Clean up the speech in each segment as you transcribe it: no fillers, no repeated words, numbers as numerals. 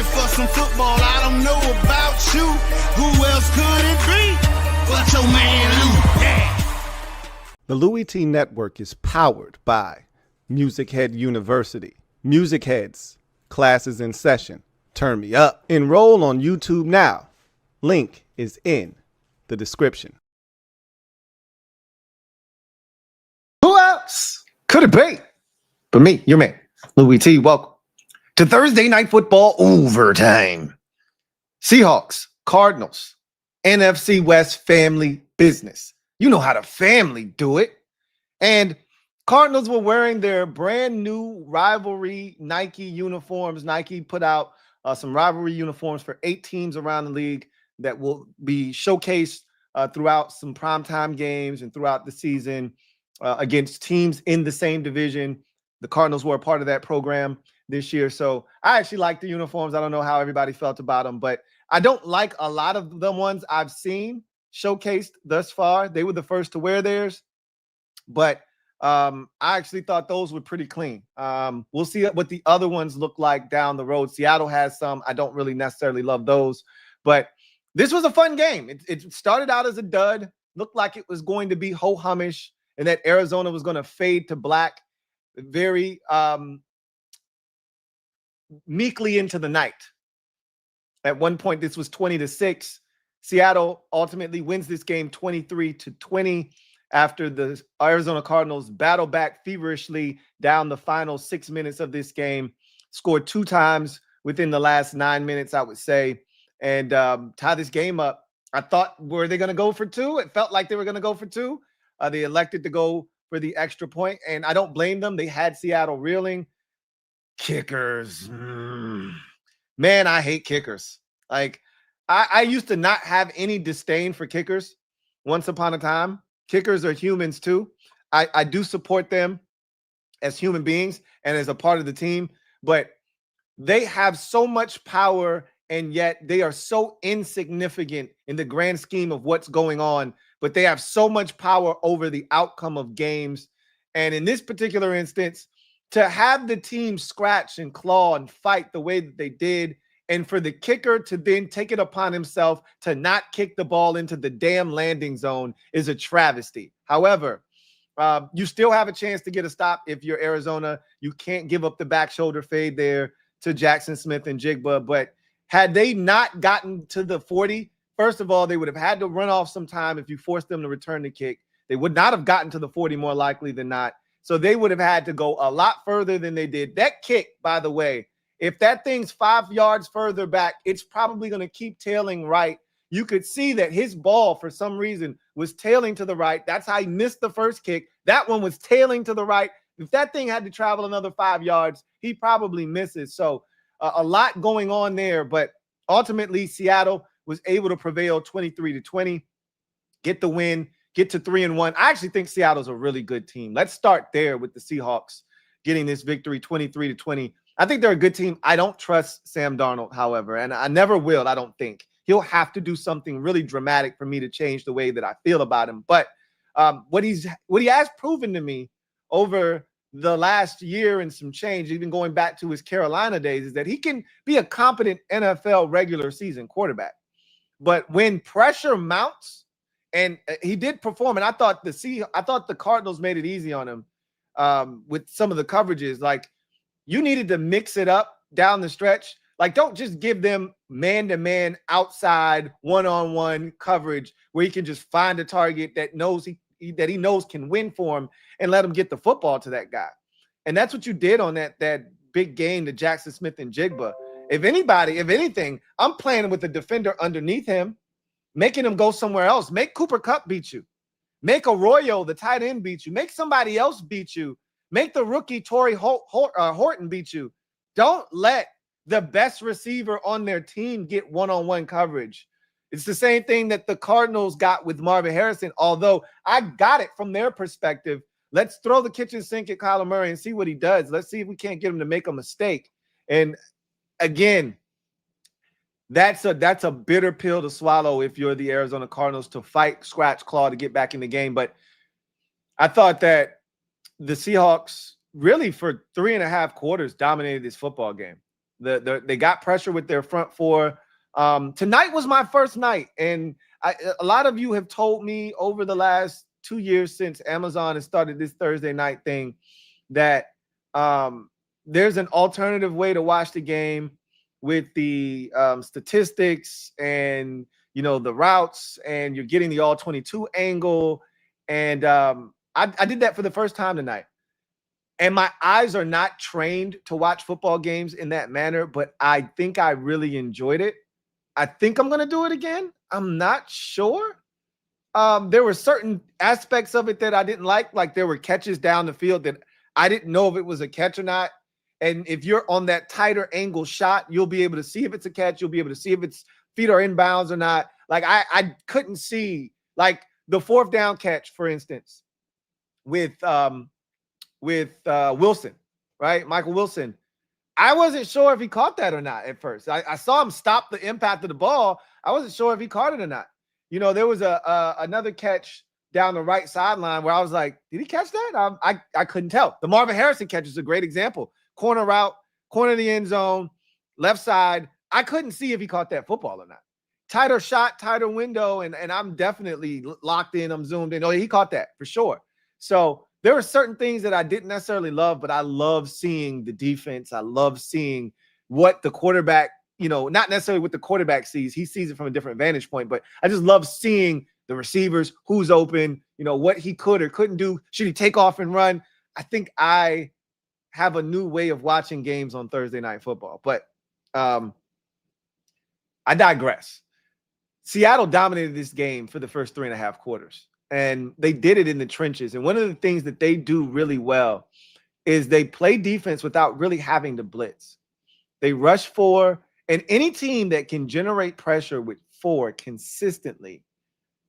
ready for some football. I don't know about you. Who else could it be but your man Lou? Yeah. The LouieTeeNetwork is powered by MusicHead University. MusicHeads, classes in session. Turn me up. Enroll on YouTube now. Link is in the description. Who else could it be but me, your man, Louie T? Welcome to Thursday Night Football Overtime. Seahawks, Cardinals, NFC West family business. You know how the family do it. And Cardinals were wearing their brand new rivalry Nike uniforms. Nike put out some rivalry uniforms for 8 teams around the league that will be showcased throughout some primetime games and throughout the season against teams in the same division. The Cardinals were a part of that program this year. So I actually like the uniforms. I don't know how everybody felt about them, but I don't like a lot of the ones I've seen showcased thus far. They were the first to wear theirs, but I actually thought those were pretty clean. We'll see what the other ones look like down the road. Seattle has some. I don't really necessarily love those, but this was a fun game. It started out as a dud, looked like it was going to be ho-humish, and that Arizona was going to fade to black very meekly into the night. At one point, this was 20-6. Seattle ultimately wins this game 23-20 after the Arizona Cardinals battle back feverishly down the final 6 minutes of this game, scored 2 times within the last 9 minutes, I would say, and tie this game up. I thought, were they going to go for 2? It felt like they were going to go for 2. They elected to go for the extra point, and I don't blame them. They had Seattle reeling. Kickers. Man, I hate kickers. Like, I used to not have any disdain for kickers once upon a time. Kickers are humans too. I do support them as human beings and as a part of the team, but they have so much power, and yet they are so insignificant in the grand scheme of what's going on, but they have so much power over the outcome of games. And in this particular instance, to have the team scratch and claw and fight the way that they did, and for the kicker to then take it upon himself to not kick the ball into the damn landing zone is a travesty. However, you still have a chance to get a stop if you're Arizona. You can't give up the back shoulder fade there to Jackson Smith and Jigba. But had they not gotten to the 40, first of all, they would have had to run off some time if you forced them to return the kick. They would not have gotten to the 40 more likely than not. So they would have had to go a lot further than they did. That kick, by the way, if that thing's 5 yards further back, it's probably going to keep tailing right. You could see that his ball, for some reason, was tailing to the right. That's how he missed the first kick. That one was tailing to the right. If that thing had to travel another 5 yards, he probably misses. So a lot going on there. But ultimately, Seattle was able to prevail 23-20, get the win, get to 3-1. I actually think Seattle's a really good team. Let's start there with the Seahawks getting this victory 23-20. I think they're a good team. I don't trust Sam Darnold, however, and I never will, I don't think. He'll have to do something really dramatic for me to change the way that I feel about him. But what he has proven to me over the last year and some change, even going back to his Carolina days, is that he can be a competent NFL regular season quarterback. But when pressure mounts, and he did perform, and I thought the Cardinals made it easy on him with some of the coverages. Like, you needed to mix it up down the stretch. Like, don't just give them man-to-man outside one-on-one coverage where he can just find a target that he knows can win for him and let him get the football to that guy. And that's what you did on that big game to Jackson Smith and Jigba. If anything, I'm playing with a defender underneath him, making him go somewhere else. Make Cooper Kupp beat you. Make Arroyo, the tight end, beat you. Make somebody else beat you. Make the rookie Torrey Horton beat you. Don't let the best receiver on their team get one-on-one coverage. It's the same thing that the Cardinals got with Marvin Harrison, although I got it from their perspective. Let's throw the kitchen sink at Kyler Murray and see what he does. Let's see if we can't get him to make a mistake. And again, that's a bitter pill to swallow if you're the Arizona Cardinals, to fight scratch claw to get back in the game. But I thought that the Seahawks really for 3.5 quarters dominated this football game. They got pressure with their front four. Tonight was my first night, and a lot of you have told me over the last 2 years since Amazon has started this Thursday night thing that there's an alternative way to watch the game with the statistics and the routes, and you're getting the all 22 angle. And I did that for the first time tonight. And my eyes are not trained to watch football games in that manner, but I think I really enjoyed it. I think I'm going to do it again. I'm not sure. There were certain aspects of it that I didn't like. Like there were catches down the field that I didn't know if it was a catch or not. And if you're on that tighter angle shot, you'll be able to see if it's a catch. You'll be able to see if its feet are inbounds or not. Like I couldn't see, like the fourth down catch, for instance, with Wilson, right? Michael Wilson. I wasn't sure if he caught that or not at first. I saw him stop the impact of the ball. I wasn't sure if he caught it or not. There was another catch down the right sideline where I was like, did he catch that? I couldn't tell. The Marvin Harrison catch is a great example. Corner route, corner of the end zone, left side. I couldn't see if he caught that football or not. Tighter shot, tighter window, and I'm definitely locked in. I'm zoomed in. Oh, he caught that for sure. So there were certain things that I didn't necessarily love, but I love seeing the defense. I love seeing what the quarterback, not necessarily what the quarterback sees. He sees it from a different vantage point, but I just love seeing the receivers, who's open, what he could or couldn't do. Should he take off and run? I think I have a new way of watching games on Thursday Night Football, but I digress. Seattle dominated this game for the first 3.5 quarters. And they did it in the trenches. And one of the things that they do really well is they play defense without really having to blitz. They rush 4, and any team that can generate pressure with 4 consistently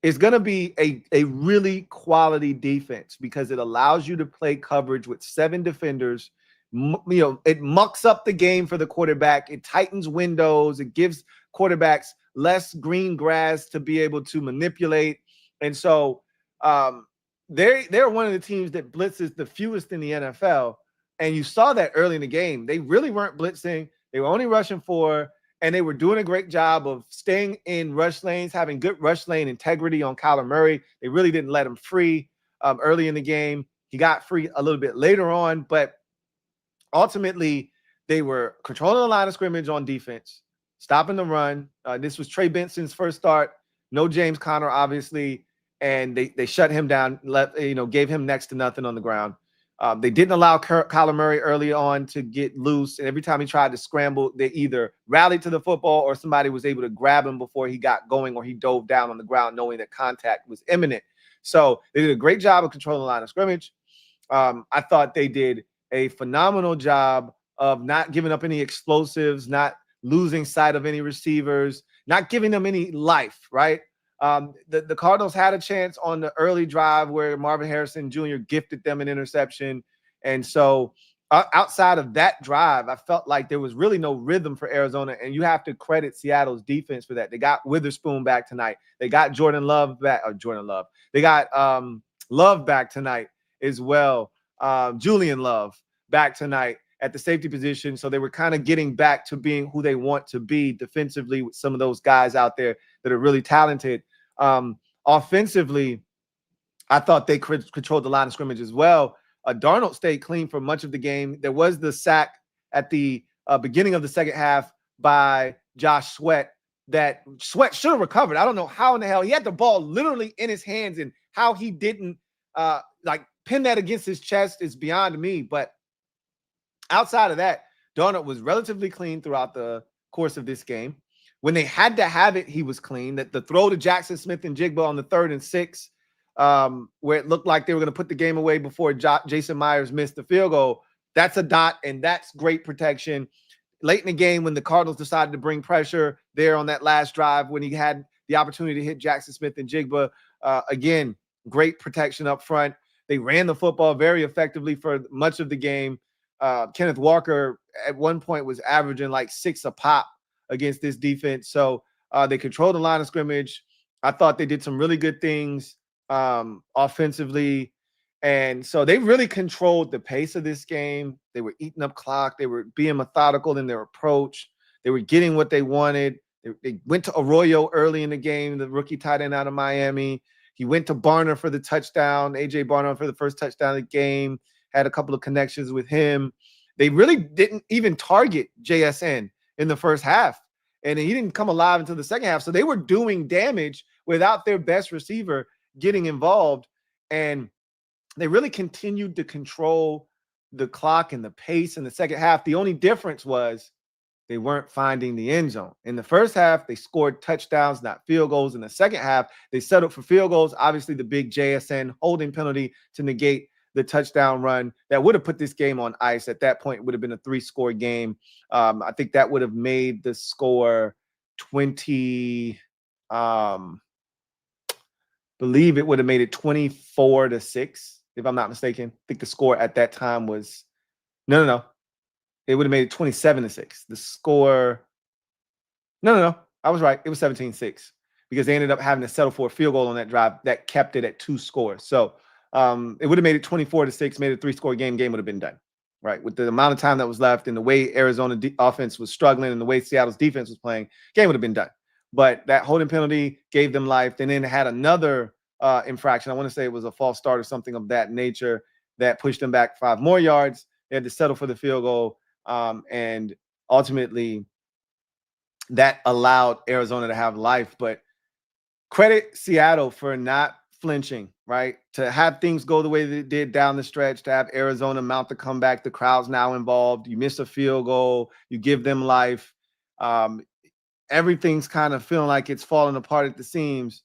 is going to be a really quality defense because it allows you to play coverage with 7 defenders. It mucks up the game for the quarterback. It tightens windows. It gives quarterbacks less green grass to be able to manipulate. And so they're one of the teams that blitzes the fewest in the NFL. And you saw that early in the game. They really weren't blitzing. They were only rushing 4, and they were doing a great job of staying in rush lanes, having good rush lane integrity on Kyler Murray. They really didn't let him free early in the game. He got free a little bit later on, but ultimately they were controlling the line of scrimmage on defense, stopping the run. This was Trey Benson's first start. No James Conner, obviously. And they shut him down, gave him next to nothing on the ground. They didn't allow Kyler Murray early on to get loose. And every time he tried to scramble, they either rallied to the football or somebody was able to grab him before he got going, or he dove down on the ground knowing that contact was imminent. So they did a great job of controlling the line of scrimmage. I thought they did a phenomenal job of not giving up any explosives, not losing sight of any receivers, not giving them any life, right? The Cardinals had a chance on the early drive where Marvin Harrison Jr. gifted them an interception. And so outside of that drive, I felt like there was really no rhythm for Arizona. And you have to credit Seattle's defense for that. They got Witherspoon back tonight. They got They got Love back tonight as well. Julian Love back tonight at the safety position. So they were kind of getting back to being who they want to be defensively with some of those guys out there that are really talented. Offensively, I thought they controlled the line of scrimmage as well. Darnold stayed clean for much of the game. There was the sack at the beginning of the second half by Josh Sweat that Sweat should have recovered. I don't know how in the hell he had the ball literally in his hands, and how he didn't pin that against his chest is beyond me. But outside of that, Darnold was relatively clean throughout the course of this game. When they had to have it, he was clean. That the throw to Jackson Smith and Jigba on the 3rd and 6, where it looked like they were going to put the game away before Jason Myers missed the field goal, that's a dot, and that's great protection. Late in the game, when the Cardinals decided to bring pressure there on that last drive, when he had the opportunity to hit Jackson Smith and Jigba, again, great protection up front. They ran the football very effectively for much of the game. Kenneth Walker at one point was averaging like 6 a pop against this defense. So they controlled the line of scrimmage. I thought they did some really good things offensively. And so they really controlled the pace of this game. They were eating up clock. They were being methodical in their approach. They were getting what they wanted. They went to Arroyo early in the game, the rookie tight end out of Miami. He went to Barner for the touchdown, A.J. Barner for the first touchdown of the game, had a couple of connections with him. They really didn't even target JSN in the first half, and he didn't come alive until the second half. So they were doing damage without their best receiver getting involved, and they really continued to control the clock and the pace in the second half. The only difference was they weren't finding the end zone. In the first half, they scored touchdowns, not field goals. In the second half, they settled for field goals. Obviously, the big JSN holding penalty to negate the touchdown run that would have put this game on ice. At that point, it would have been a 3-score game. I think that would have made the score 20. Believe it would have made it 24-6, if I'm not mistaken. I think the score at that time was no. It would have made it 27-6. The score, no. I was right. It was 17-6 because they ended up having to settle for a field goal on that drive that kept it at 2 scores. So it would have made it 24-6, made it a 3-score game. Game would have been done, right? With the amount of time that was left and the way Arizona offense was struggling and the way Seattle's defense was playing, game would have been done. But that holding penalty gave them life. And then had another infraction. I want to say it was a false start or something of that nature that pushed them back 5 more yards. They had to settle for the field goal. And ultimately, that allowed Arizona to have life. But credit Seattle for not flinching, right? To have things go the way they did down the stretch, to have Arizona mount the comeback. The crowd's now involved. You miss a field goal. You give them life. Everything's kind of feeling like it's falling apart at the seams.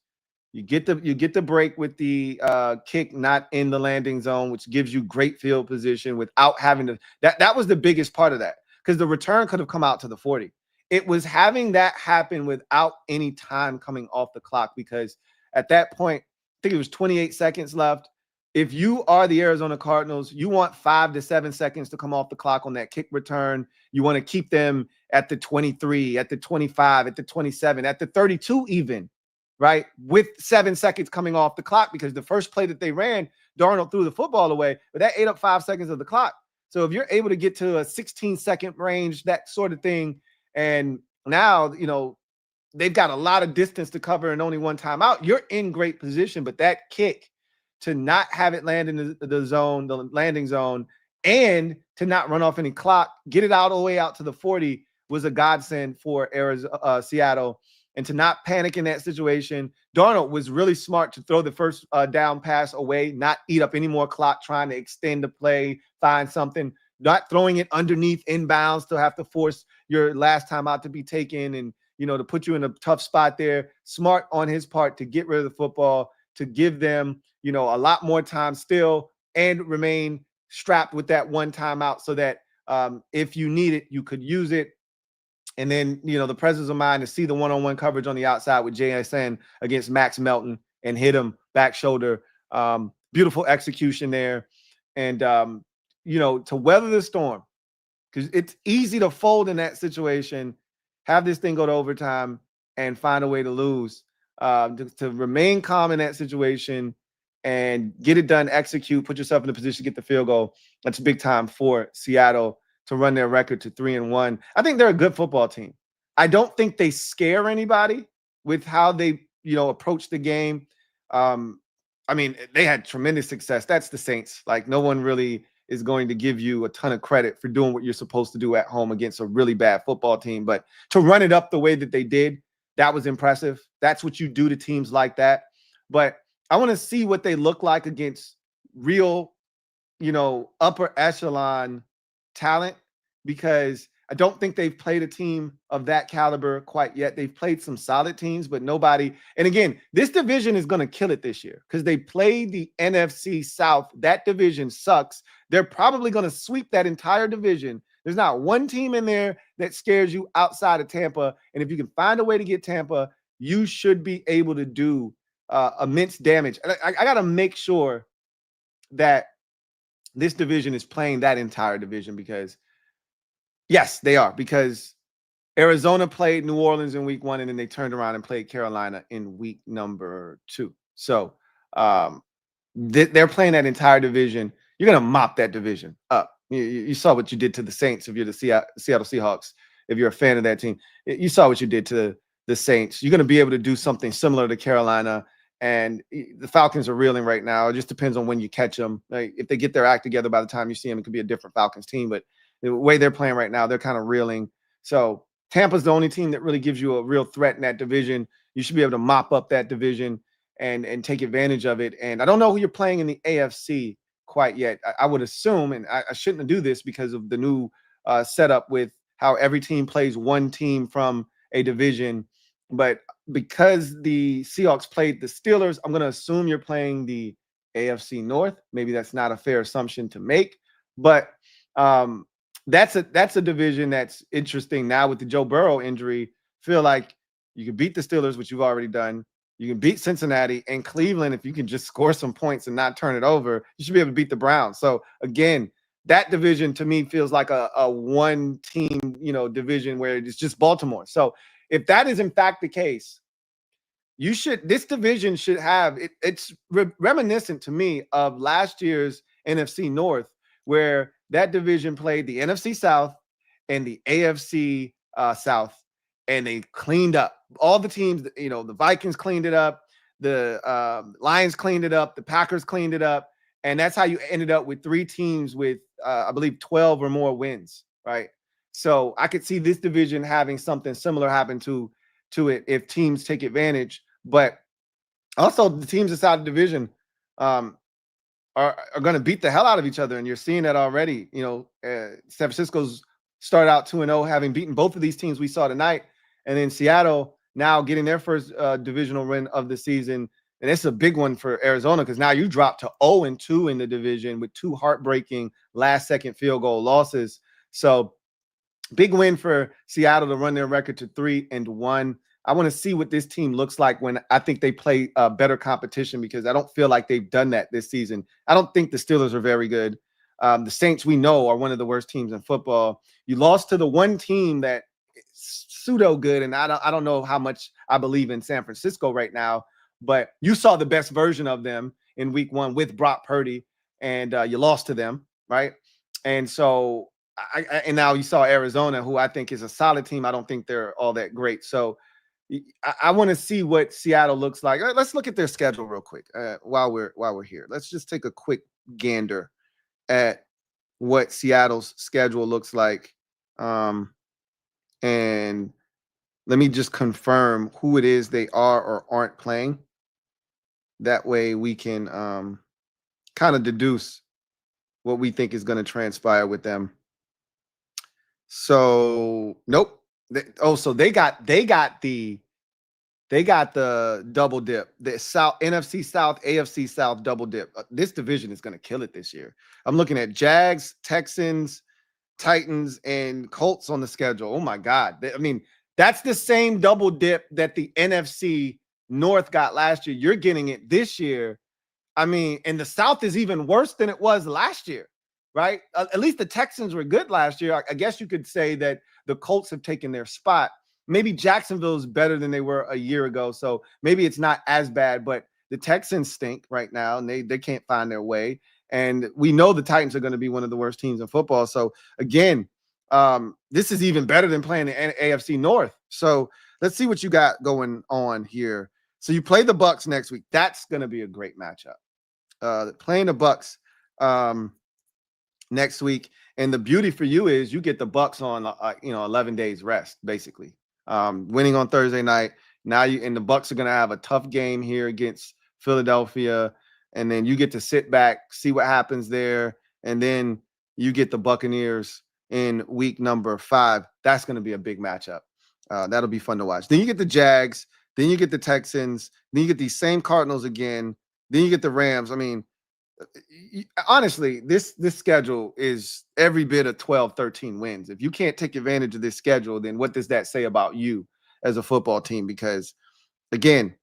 You get the break with the kick not in the landing zone, which gives you great field position without having to. That was the biggest part of that, because the return could have come out to the 40. It was having that happen without any time coming off the clock, because at that point, I think it was 28 seconds left. If you are the Arizona Cardinals, you want 5 to 7 seconds to come off the clock on that kick return. You want to keep them at the 23, at the 25, at the 27, at the 32 even. Right, with 7 seconds coming off the clock, because the first play that they ran, Darnold threw the football away, but that ate up 5 seconds of the clock. So if you're able to get to a 16-second range, that sort of thing, and now, they've got a lot of distance to cover and only one timeout, you're in great position. But that kick, to not have it land in the zone, the landing zone, and to not run off any clock, get it all the way out to the 40, was a godsend for Seattle. And to not panic in that situation. Darnold was really smart to throw the first down pass away, not eat up any more clock trying to extend the play, find something, not throwing it underneath inbounds to have to force your last time out to be taken and, to put you in a tough spot there. Smart on his part to get rid of the football, to give them, a lot more time still and remain strapped with that one timeout so that if you need it, you could use it. And then, the presence of mind to see the one-on-one coverage on the outside with JSN against Max Melton and hit him back shoulder. Beautiful execution there. And, to weather the storm, because it's easy to fold in that situation, have this thing go to overtime and find a way to lose. To remain calm in that situation and get it done, execute, put yourself in a position to get the field goal. That's big time for Seattle to run their record to 3-1. I think they're a good football team. I don't think they scare anybody with how they, approach the game. They had tremendous success. That's the Saints. Like, no one really is going to give you a ton of credit for doing what you're supposed to do at home against a really bad football team. But to run it up the way that they did, that was impressive. That's what you do to teams like that. But I want to see what they look like against real, upper echelon talent, because I don't think they've played a team of that caliber quite yet. They've played some solid teams, but nobody. And again, this division is going to kill it this year because they played the NFC South. That division sucks. They're probably going to sweep that entire division. There's not one team in there that scares you outside of Tampa. And if you can find a way to get Tampa, you should be able to do immense damage. I got to make sure that this division is playing that entire division, because yes, they are, because Arizona played New Orleans in week 1, and then they turned around and played Carolina in week number 2. So they're playing that entire division. You're going to mop that division up. You saw what you did to the Saints if you're the Seattle Seahawks. If you're a fan of that team, you saw what you did to the Saints. You're going to be able to do something similar to Carolina. And the Falcons are reeling right now. It just depends on when you catch them. Like, if they get their act together by the time you see them, it could be a different Falcons team. But the way they're playing right now, they're kind of reeling. So Tampa's the only team that really gives you a real threat in that division. You should be able to mop up that division and take advantage of it. And I don't know who you're playing in the AFC quite yet. I would assume, and I shouldn't do this because of the new setup with how every team plays one team from a division. But because the Seahawks played the Steelers, I'm going to assume you're playing the AFC North. Maybe that's not a fair assumption to make, but that's a division that's interesting now with the Joe Burrow injury. Feel like you can beat the Steelers, which you've already done. You can beat Cincinnati and Cleveland. If you can just score some points and not turn it over, you should be able to beat the Browns. So again, that division to me feels like a one team, division where it's just Baltimore. So if that is in fact the case, this division should have it's reminiscent to me of last year's NFC North, where that division played the NFC South and the AFC South, and they cleaned up all the teams. The Vikings cleaned it up, the Lions cleaned it up, the Packers cleaned it up, and that's how you ended up with 3 teams with I believe 12 or more wins, right? So I could see this division having something similar happen to it if teams take advantage. But also the teams inside the division are going to beat the hell out of each other, and you're seeing that already. San Francisco's started out 2-0, having beaten both of these teams we saw tonight, and then Seattle now getting their first divisional win of the season. And it's a big one for Arizona because now you drop to 0-2 in the division with 2 heartbreaking last-second field goal losses. So big win for Seattle to run their record to 3-1. I want to see what this team looks like when I think they play better competition, because I don't feel like they've done that this season. I don't think the Steelers are very good. The Saints, we know, are one of the worst teams in football. You lost to the one team that is pseudo good, and I don't know how much I believe in San Francisco right now, but you saw the best version of them in week 1 with Brock Purdy, and you lost to them, right? And so and now you saw Arizona, who I think is a solid team. I don't think they're all that great. So I want to see what Seattle looks like. Let's look at their schedule real quick while we're here. Let's just take a quick gander at what Seattle's schedule looks like, and let me just confirm who it is they are or aren't playing. That way we can kind of deduce what we think is going to transpire with them. So nope. So they got the double dip, the NFC South, AFC South double dip. This division is going to kill it this year. I'm looking at Jags, Texans, Titans, and Colts on the schedule. Oh my God. I mean, that's the same double dip that the NFC North got last year. You're getting it this year. I mean, and the South is even worse than it was last year, right? At least the Texans were good last year. I guess you could say that the Colts have taken their spot. Maybe Jacksonville is better than they were a year ago, so maybe it's not as bad, but the Texans stink right now, and they can't find their way. And we know the Titans are going to be one of the worst teams in football. So, again, this is even better than playing the AFC North. So let's see what you got going on here. So you play the Bucs next week. That's going to be a great matchup. Playing the Bucs next week. And the beauty for you is you get the Bucs on 11 days rest, basically. Winning on Thursday night. Now the Bucs are going to have a tough game here against Philadelphia, and then you get to sit back, see what happens there, and then you get the Buccaneers in week number 5. That's going to be a big matchup. That'll be fun to watch. Then you get the Jags, then you get the Texans, then you get these same Cardinals again, then you get the Rams. I mean, honestly, this schedule is every bit of 12, 13 wins. If you can't take advantage of this schedule, then what does that say about you as a football team? Because, again,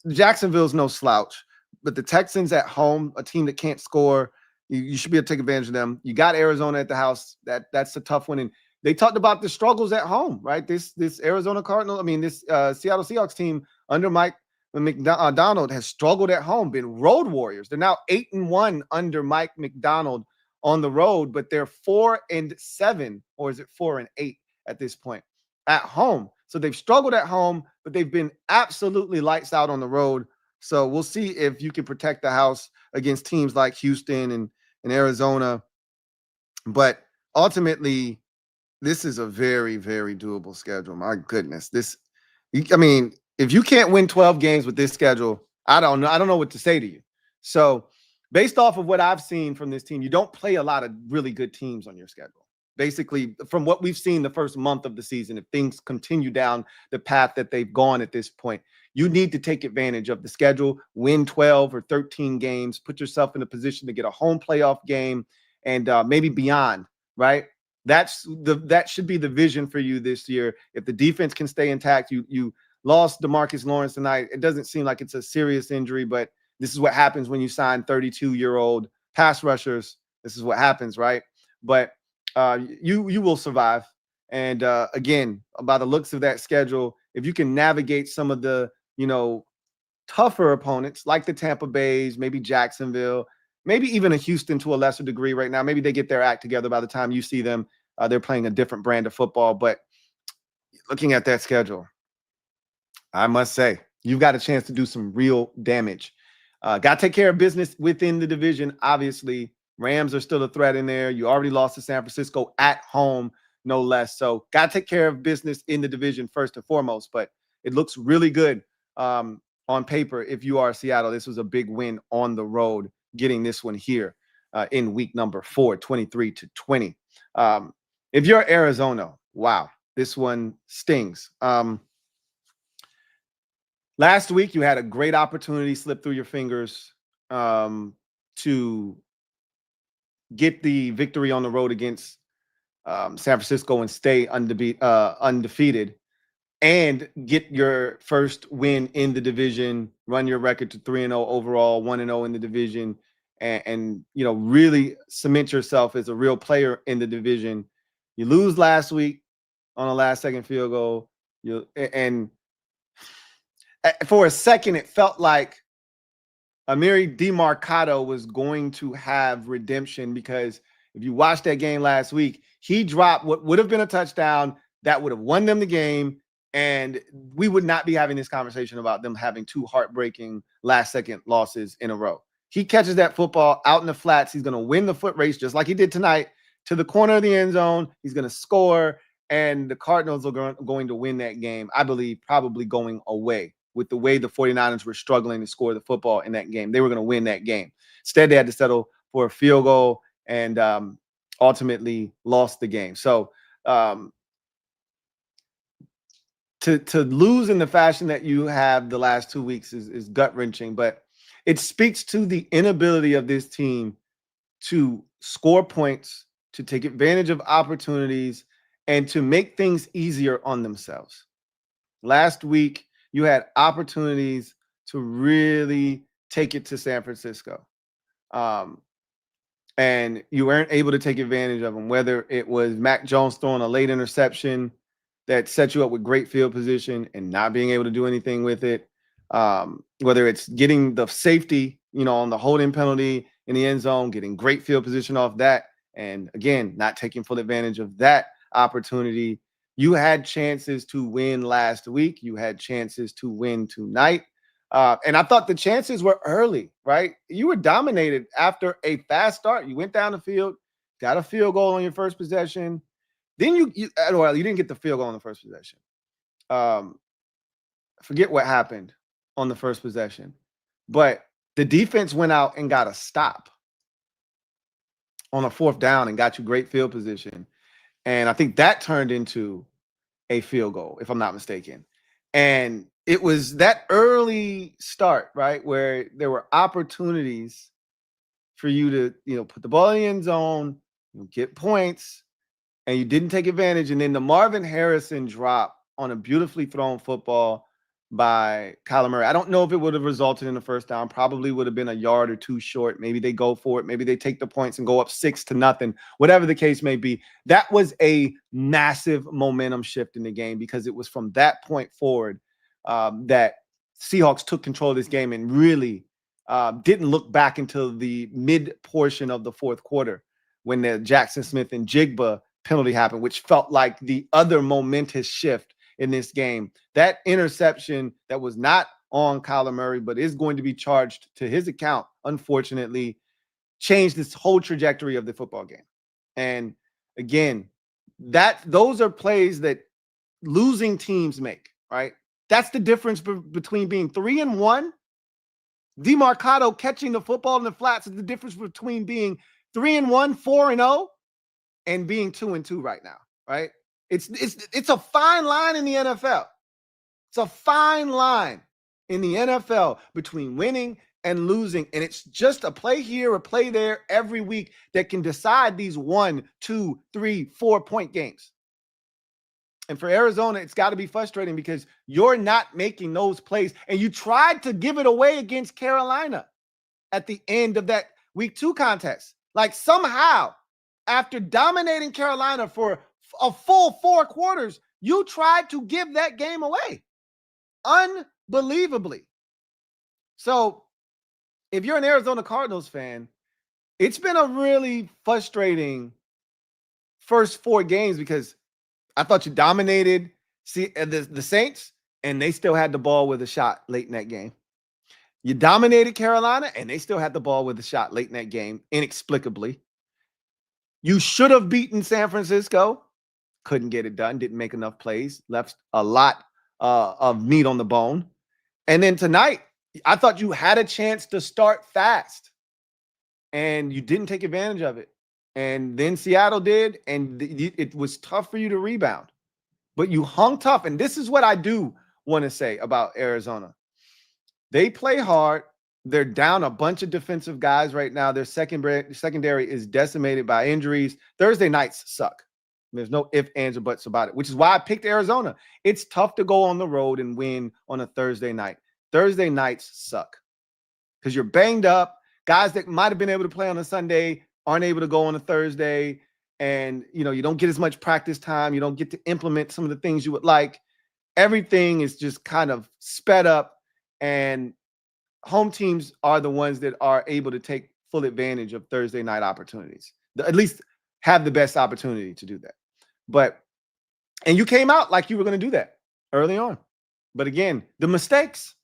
Jacksonville's no slouch, but the Texans at home, a team that can't score, you should be able to take advantage of them. You got Arizona at the house. That's a tough one. And they talked about the struggles at home, right? This Arizona Cardinals, this Seattle Seahawks team under Mike McDonald has struggled at home, been road warriors. They're now 8-1 under Mike McDonald on the road, but they're 4-7, or is it 4-8 at this point at home? So they've struggled at home, but they've been absolutely lights out on the road. So we'll see if you can protect the house against teams like Houston and Arizona. But ultimately, this is a very, very doable schedule. My goodness. I mean, if you can't win 12 games with this schedule, I don't know. I don't know what to say to you. So based off of what I've seen from this team, you don't play a lot of really good teams on your schedule. Basically, from what we've seen the first month of the season, if things continue down the path that they've gone at this point, you need to take advantage of the schedule, win 12 or 13 games, put yourself in a position to get a home playoff game and maybe beyond, right? That should be the vision for you this year. If the defense can stay intact, you lost DeMarcus Lawrence tonight. It doesn't seem like it's a serious injury, but this is what happens when you sign 32-year-old pass rushers. This is what happens, right? But you will survive. And again, by the looks of that schedule, if you can navigate some of the tougher opponents like the Tampa Bays, maybe Jacksonville, maybe even a Houston to a lesser degree right now. Maybe they get their act together by the time you see them. They're playing a different brand of football. But looking at that schedule, I must say, you've got a chance to do some real damage. Got to take care of business within the division. Obviously, Rams are still a threat in there. You already lost to San Francisco at home, no less. So got to take care of business in the division first and foremost. But it looks really good on paper. If you are Seattle, this was a big win on the road, getting this one here in week number 4, 23-20. If you're Arizona, wow, this one stings. Last week, you had a great opportunity slip through your fingers to get the victory on the road against San Francisco and stay undefeated and get your first win in the division, run your record to 3-0 overall, 1-0 in the division, and really cement yourself as a real player in the division. You lose last week on a last-second field goal, and for a second, it felt like Amiri DeMarcado was going to have redemption, because if you watched that game last week, he dropped what would have been a touchdown that would have won them the game, and we would not be having this conversation about them having 2 heartbreaking last-second losses in a row. He catches that football out in the flats. He's going to win the foot race just like he did tonight to the corner of the end zone. He's going to score, and the Cardinals are going to win that game, I believe, probably going away. With the way the 49ers were struggling to score the football in that game, they were going to win that game. Instead, they had to settle for a field goal and ultimately lost the game. So to lose in the fashion that you have the last 2 weeks is gut-wrenching, but it speaks to the inability of this team to score points, to take advantage of opportunities, and to make things easier on themselves. Last week, you had opportunities to really take it to San Francisco. And you weren't able to take advantage of them, whether it was Mac Jones throwing a late interception that set you up with great field position and not being able to do anything with it, whether it's getting the safety, on the holding penalty in the end zone, getting great field position off that, and again, not taking full advantage of that opportunity. You had chances to win last week. You had chances to win tonight. And I thought the chances were early, right? You were dominated after a fast start. You went down the field, got a field goal on your first possession. Then you didn't get the field goal on the first possession. Forget what happened on the first possession. But the defense went out and got a stop on a 4th down and got you great field position. And I think that turned into a field goal, if I'm not mistaken. And it was that early start, right, where there were opportunities for you to, put the ball in the end zone, get points, and you didn't take advantage. And then the Marvin Harrison drop on a beautifully thrown football by Kyler Murray. I don't know if it would have resulted in a first down. Probably would have been a yard or 2 short. Maybe they go for it. Maybe they take the points and go up 6-0. Whatever the case may be, that was a massive momentum shift in the game, because it was from that point forward that Seahawks took control of this game and really didn't look back until the mid portion of the fourth quarter when the Jackson Smith and Jigba penalty happened, which felt like the other momentous shift in this game. That interception that was not on Kyler Murray, but is going to be charged to his account, unfortunately, changed this whole trajectory of the football game. And again, those are plays that losing teams make, right? That's the difference between being 3-1. DeMarcado catching the football in the flats is the difference between being 3-1, 4-0, and being 2-2 right now, right? It's a fine line in the NFL. It's a fine line in the NFL between winning and losing. And it's just a play here, a play there every week that can decide these 1, 2, 3, 4 point games. And for Arizona, it's got to be frustrating because you're not making those plays. And you tried to give it away against Carolina at the end of that week 2 contest. Like somehow, after dominating Carolina for a full 4 quarters, you tried to give that game away. Unbelievably. So if you're an Arizona Cardinals fan, it's been a really frustrating first 4 games because I thought you dominated the Saints, and they still had the ball with a shot late in that game. You dominated Carolina, and they still had the ball with a shot late in that game, inexplicably. You should have beaten San Francisco. Couldn't get it done. Didn't make enough plays. Left a lot of meat on the bone. And then tonight, I thought you had a chance to start fast, and you didn't take advantage of it. And then Seattle did, and it was tough for you to rebound. But you hung tough, and this is what I do want to say about Arizona. They play hard. They're down a bunch of defensive guys right now. Their secondary is decimated by injuries. Thursday nights suck. There's no ifs, ands, or buts about it, which is why I picked Arizona. It's tough to go on the road and win on a Thursday night. Thursday nights suck because you're banged up. Guys that might have been able to play on a Sunday aren't able to go on a Thursday, and you don't get as much practice time. You don't get to implement some of the things you would like. Everything is just kind of sped up, and home teams are the ones that are able to take full advantage of Thursday night opportunities. At least have the best opportunity to do that. And you came out like you were going to do that early on. But again, the mistakes.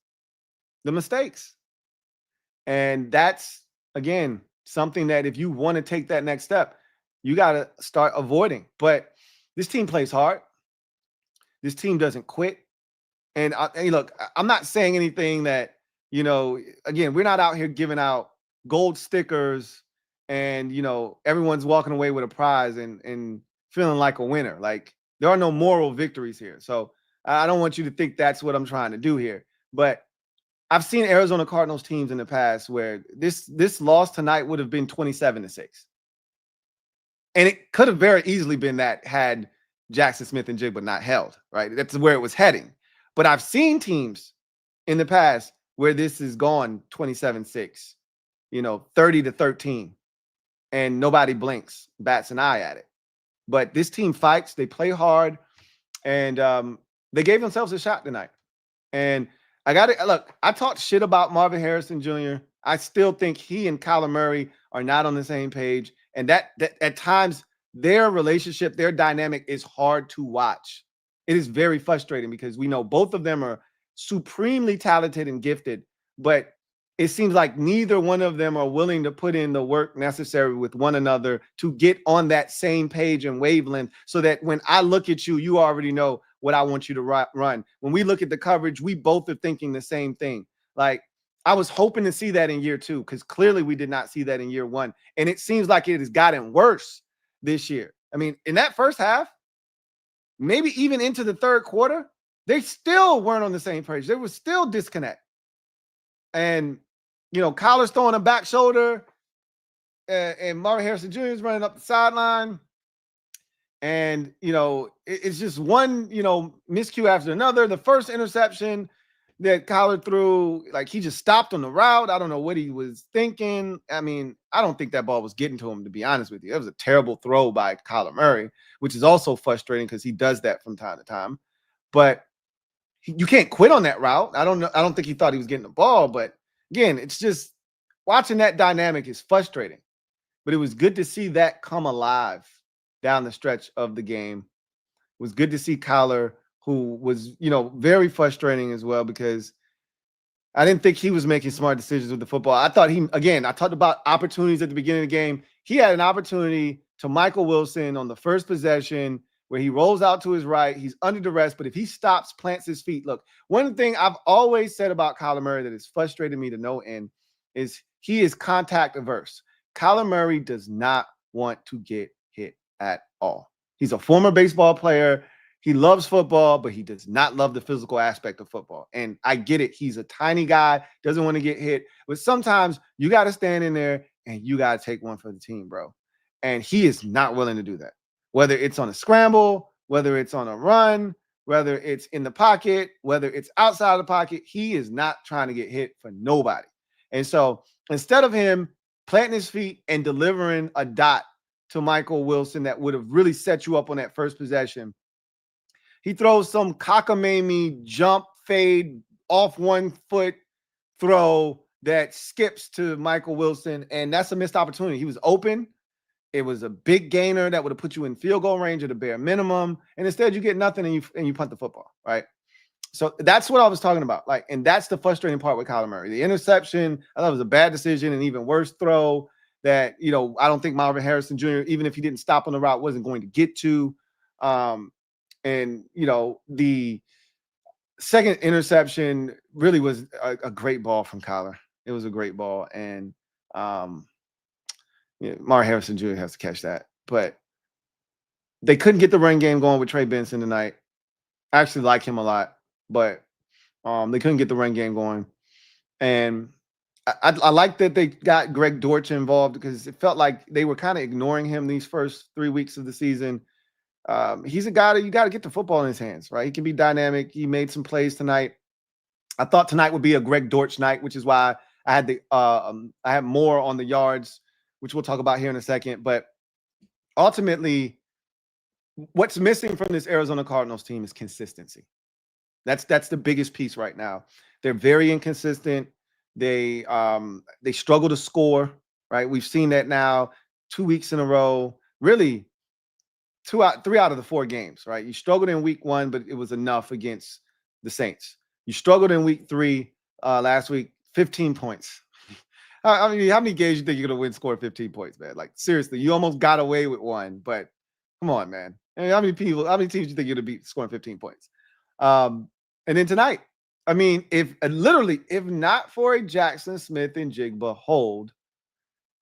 And that's, again, something that if you want to take that next step, you got to start avoiding. But this team plays hard. This team doesn't quit. And look, I'm not saying anything that, again, we're not out here giving out gold stickers and, everyone's walking away with a prize and feeling like a winner. Like, there are no moral victories here. So I don't want you to think that's what I'm trying to do here. But I've seen Arizona Cardinals teams in the past where this loss tonight would have been 27-6. And it could have very easily been that had Jackson Smith and Jigba not held, right? That's where it was heading. But I've seen teams in the past where this has gone 27-6, 30-13, and nobody blinks, bats an eye at it. But this team fights, they play hard, and they gave themselves a shot tonight. And I talked shit about Marvin Harrison Jr. I still think he and Kyler Murray are not on the same page. And that at times their relationship, their dynamic is hard to watch. It is very frustrating because we know both of them are supremely talented and gifted, but it seems like neither one of them are willing to put in the work necessary with one another to get on that same page and wavelength so that when I look at you, you already know what I want you to run. When we look at the coverage, we both are thinking the same thing. Like, I was hoping to see that in year 2 because clearly we did not see that in year 1. And it seems like it has gotten worse this year. I mean, in that first half, maybe even into the third quarter, they still weren't on the same page. There was still disconnect. And, Kyler's throwing a back shoulder and Marvin Harrison Jr. is running up the sideline. And, it's just one, miscue after another. The first interception that Kyler threw, like, he just stopped on the route. I don't know what he was thinking. I mean, I don't think that ball was getting to him, to be honest with you. It was a terrible throw by Kyler Murray, which is also frustrating because he does that from time to time. But you can't quit on that route. I don't know. I don't think he thought he was getting the ball, but again, it's just watching that dynamic is frustrating. But it was good to see that come alive down the stretch of the game. It was good to see Kyler, who was, very frustrating as well, because I didn't think he was making smart decisions with the football. I thought I talked about opportunities at the beginning of the game. He had an opportunity to Michael Wilson on the first possession where he rolls out to his right. He's under duress, but if he stops, plants his feet. Look, one thing I've always said about Kyler Murray that has frustrated me to no end is he is contact averse. Kyler Murray does not want to get hit at all. He's a former baseball player. He loves football, but he does not love the physical aspect of football. And I get it. He's a tiny guy, doesn't want to get hit. But sometimes you got to stand in there and you got to take one for the team, bro. And he is not willing to do that. Whether it's on a scramble, whether it's on a run, whether it's in the pocket, whether it's outside of the pocket, he is not trying to get hit for nobody. And so instead of him planting his feet and delivering a dot to Michael Wilson that would have really set you up on that first possession, he throws some cockamamie jump fade off 1 foot throw that skips to Michael Wilson, and that's a missed opportunity. He was open. It was a big gainer that would have put you in field goal range at a bare minimum, and instead you get nothing and you punt the football, right? So that's what I was talking about. And that's the frustrating part with Kyler Murray. The interception, I thought it was a bad decision, and even worse throw that, I don't think Marvin Harrison Jr., even if he didn't stop on the route, wasn't going to get to. And, the second interception really was a great ball from Kyler. It was a great ball. And Marvin Harrison Jr. has to catch that. But they couldn't get the run game going with Trey Benson tonight. I actually like him a lot, but they couldn't get the run game going. And I like that they got Greg Dortch involved, because it felt like they were kind of ignoring him these first 3 weeks of the season. He's a guy that you got to get the football in his hands, right? He can be dynamic. He made some plays tonight. I thought tonight would be a Greg Dortch night, which is why I had I had more on the yards, which we'll talk about here in a second. But ultimately, what's missing from this Arizona Cardinals team is consistency. That's the biggest piece right now. They're very inconsistent. They struggle to score, right? We've seen that now 2 weeks in a row. Really, 3 out of the 4 games, right? You struggled in week 1, but it was enough against the Saints. You struggled in week 3 last week, 15 points. I mean, how many games you think you're going to win scoring 15 points, man? Like, seriously, you almost got away with one, but come on, man. I mean, how many teams you think you're going to beat scoring 15 points? And then tonight, I mean, if not for a Jackson Smith and Jigba hold,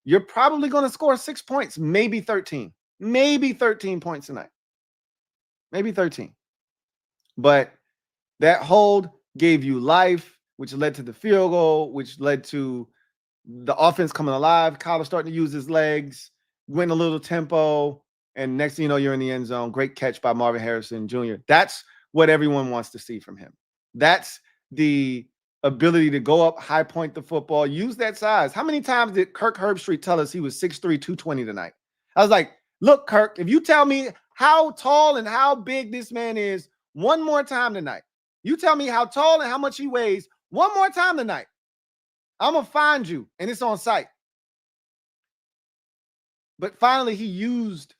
you're probably going to score 6 points, maybe 13. Maybe 13 points tonight. Maybe 13. But that hold gave you life, which led to the field goal, which led to the offense coming alive. Kyler starting to use his legs, went a little tempo, and next thing you know, you're in the end zone. Great catch by Marvin Harrison Jr. That's what everyone wants to see from him. That's the ability to go up, high point the football, use that size. How many times did Kirk Herbstreit tell us he was 6'3", 220 tonight? I was like, look, Kirk, if you tell me how tall and how big this man is one more time tonight, you tell me how tall and how much he weighs one more time tonight, I'm going to find you, and it's on site. But finally, he used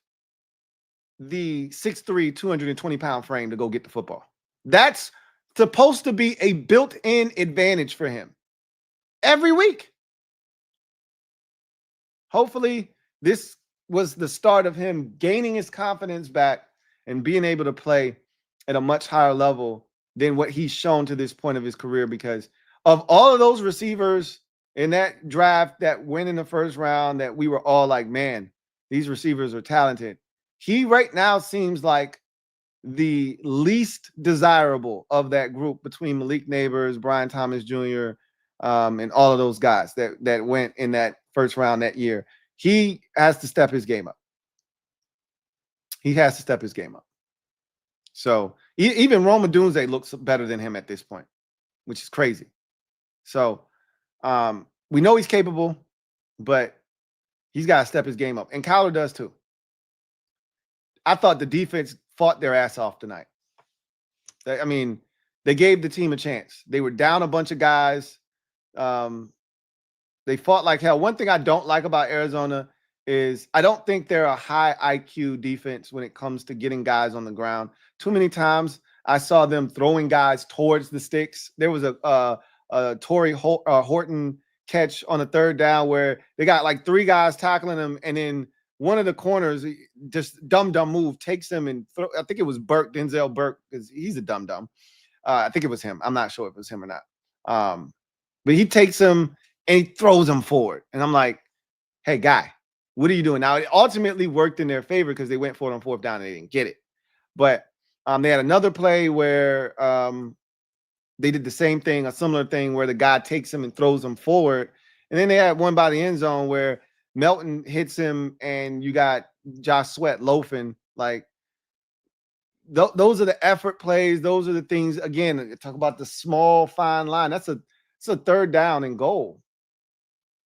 the 6'3", 220-pound frame to go get the football. That's supposed to be a built-in advantage for him every week. Hopefully, this was the start of him gaining his confidence back and being able to play at a much higher level than what he's shown to this point of his career, because of all of those receivers in that draft that went in the first round that we were all like, man, these receivers are talented. He right now seems like the least desirable of that group between Malik Neighbors, Brian Thomas Jr., and all of those guys that went in that first round that year. He has to step his game up. He has to step his game up. So even Rome Odunze looks better than him at this point, which is crazy. So we know he's capable, but he's got to step his game up. And Kyler does too. I thought the defense fought their ass off tonight. I mean, they gave the team a chance. They were down a bunch of guys. They fought like hell. One thing I don't like about Arizona is I don't think they're a high IQ defense when it comes to getting guys on the ground. Too many times I saw them throwing guys towards the sticks. There was a Torrey Horton catch on a third down where they got like 3 guys tackling him, and then one of the corners, just dumb move, takes him and I think it was Denzel Burke, because he's a dumb. I think it was him. I'm not sure if it was him or not. But he takes him and he throws him forward. And I'm like, hey, guy, what are you doing? Now, it ultimately worked in their favor because they went for it on 4th down and they didn't get it. But they had another play where they did the same thing, a similar thing, where the guy takes him and throws him forward. And then they had one by the end zone where Melton hits him and you got Josh Sweat loafing. Like, those are the effort plays. Those are the things, again, talk about the small, fine line. It's a 3rd down and goal.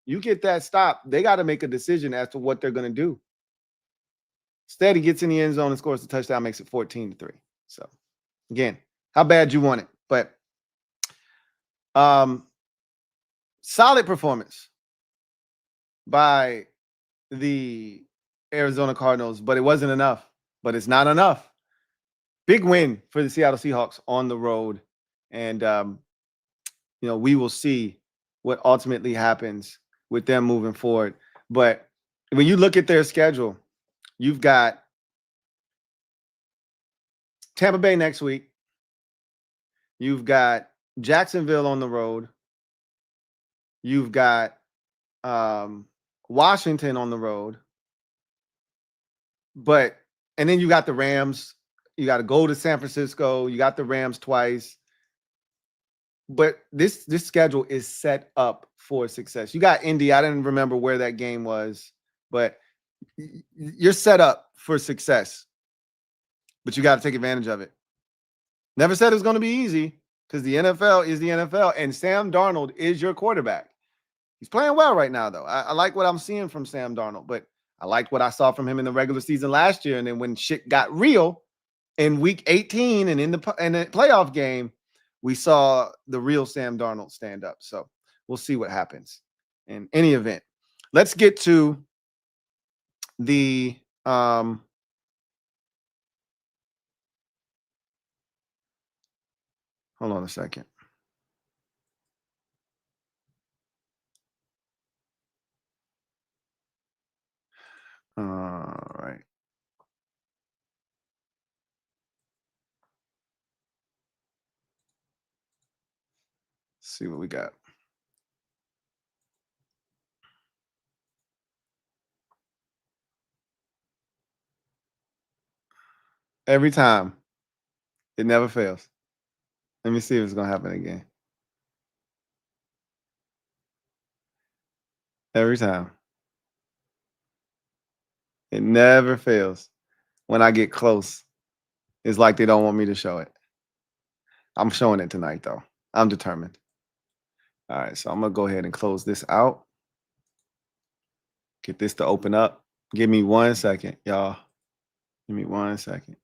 You get that stop, they got to make a decision as to what they're going to do. Instead, he gets in the end zone and scores the touchdown, makes it 14-3. So, again, how bad you want it. But solid performance by the Arizona Cardinals, but it wasn't enough. But it's not enough. Big win for the Seattle Seahawks on the road. And, we will see what ultimately happens with them moving forward. But when you look at their schedule, you've got Tampa Bay next week. You've got Jacksonville on the road. You've got Washington on the road. And then you got the Rams. You got to go to San Francisco. You got the Rams twice. But this schedule is set up for success. You got Indy. I didn't remember where that game was, but you're set up for success. But you got to take advantage of it. Never said it was going to be easy, because the NFL is the NFL, and Sam Darnold is your quarterback. He's playing well right now, though. I like what I'm seeing from Sam Darnold, but I liked what I saw from him in the regular season last year. And then when shit got real in week 18 and in the playoff game, we saw the real Sam Darnold stand up. So we'll see what happens in any event. Let's get to the hold on a second. All right. See what we got. Every time. It never fails. Let me see if it's going to happen again. Every time. It never fails. When I get close, it's like they don't want me to show it. I'm showing it tonight, though. I'm determined. All right, so I'm going to go ahead and close this out. Get this to open up. Give me 1 second, y'all. Give me 1 second.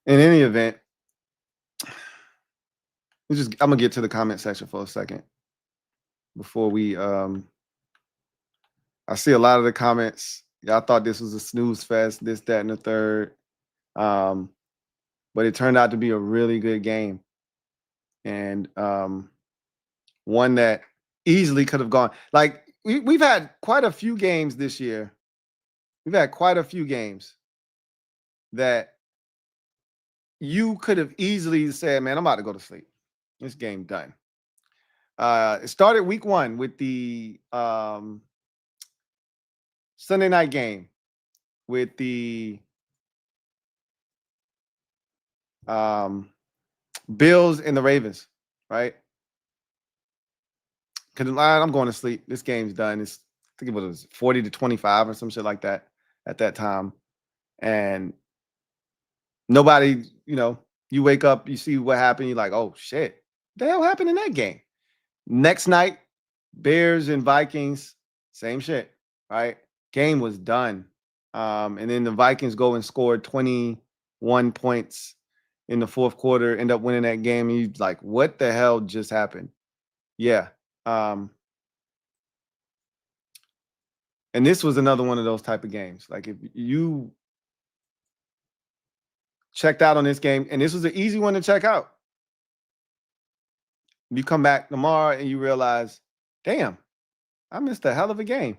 In any event, I'm going to get to the comment section for a second before we I see a lot of the comments. Y'all thought this was a snooze fest, this, that, and the third. But it turned out to be a really good game. And one that easily could have gone. Like, we've had quite a few games this year. We've had quite a few games that you could have easily said, man, I'm about to go to sleep. This game done. It started week 1 with the Sunday night game with the Bills and the Ravens, right? Because I'm going to sleep. This game's done. I think it was 40-25 or some shit like that at that time. And nobody, you wake up, you see what happened. You're like, oh, shit. What the hell happened in that game? Next night, Bears and Vikings, same shit, right? Game was done. And then the Vikings go and scored 20 1 points in the fourth quarter, end up winning that game. And you're like, what the hell just happened? Yeah. And this was another one of those type of games. Like if you checked out on this game, and this was an easy one to check out. You come back tomorrow and you realize, damn, I missed a hell of a game.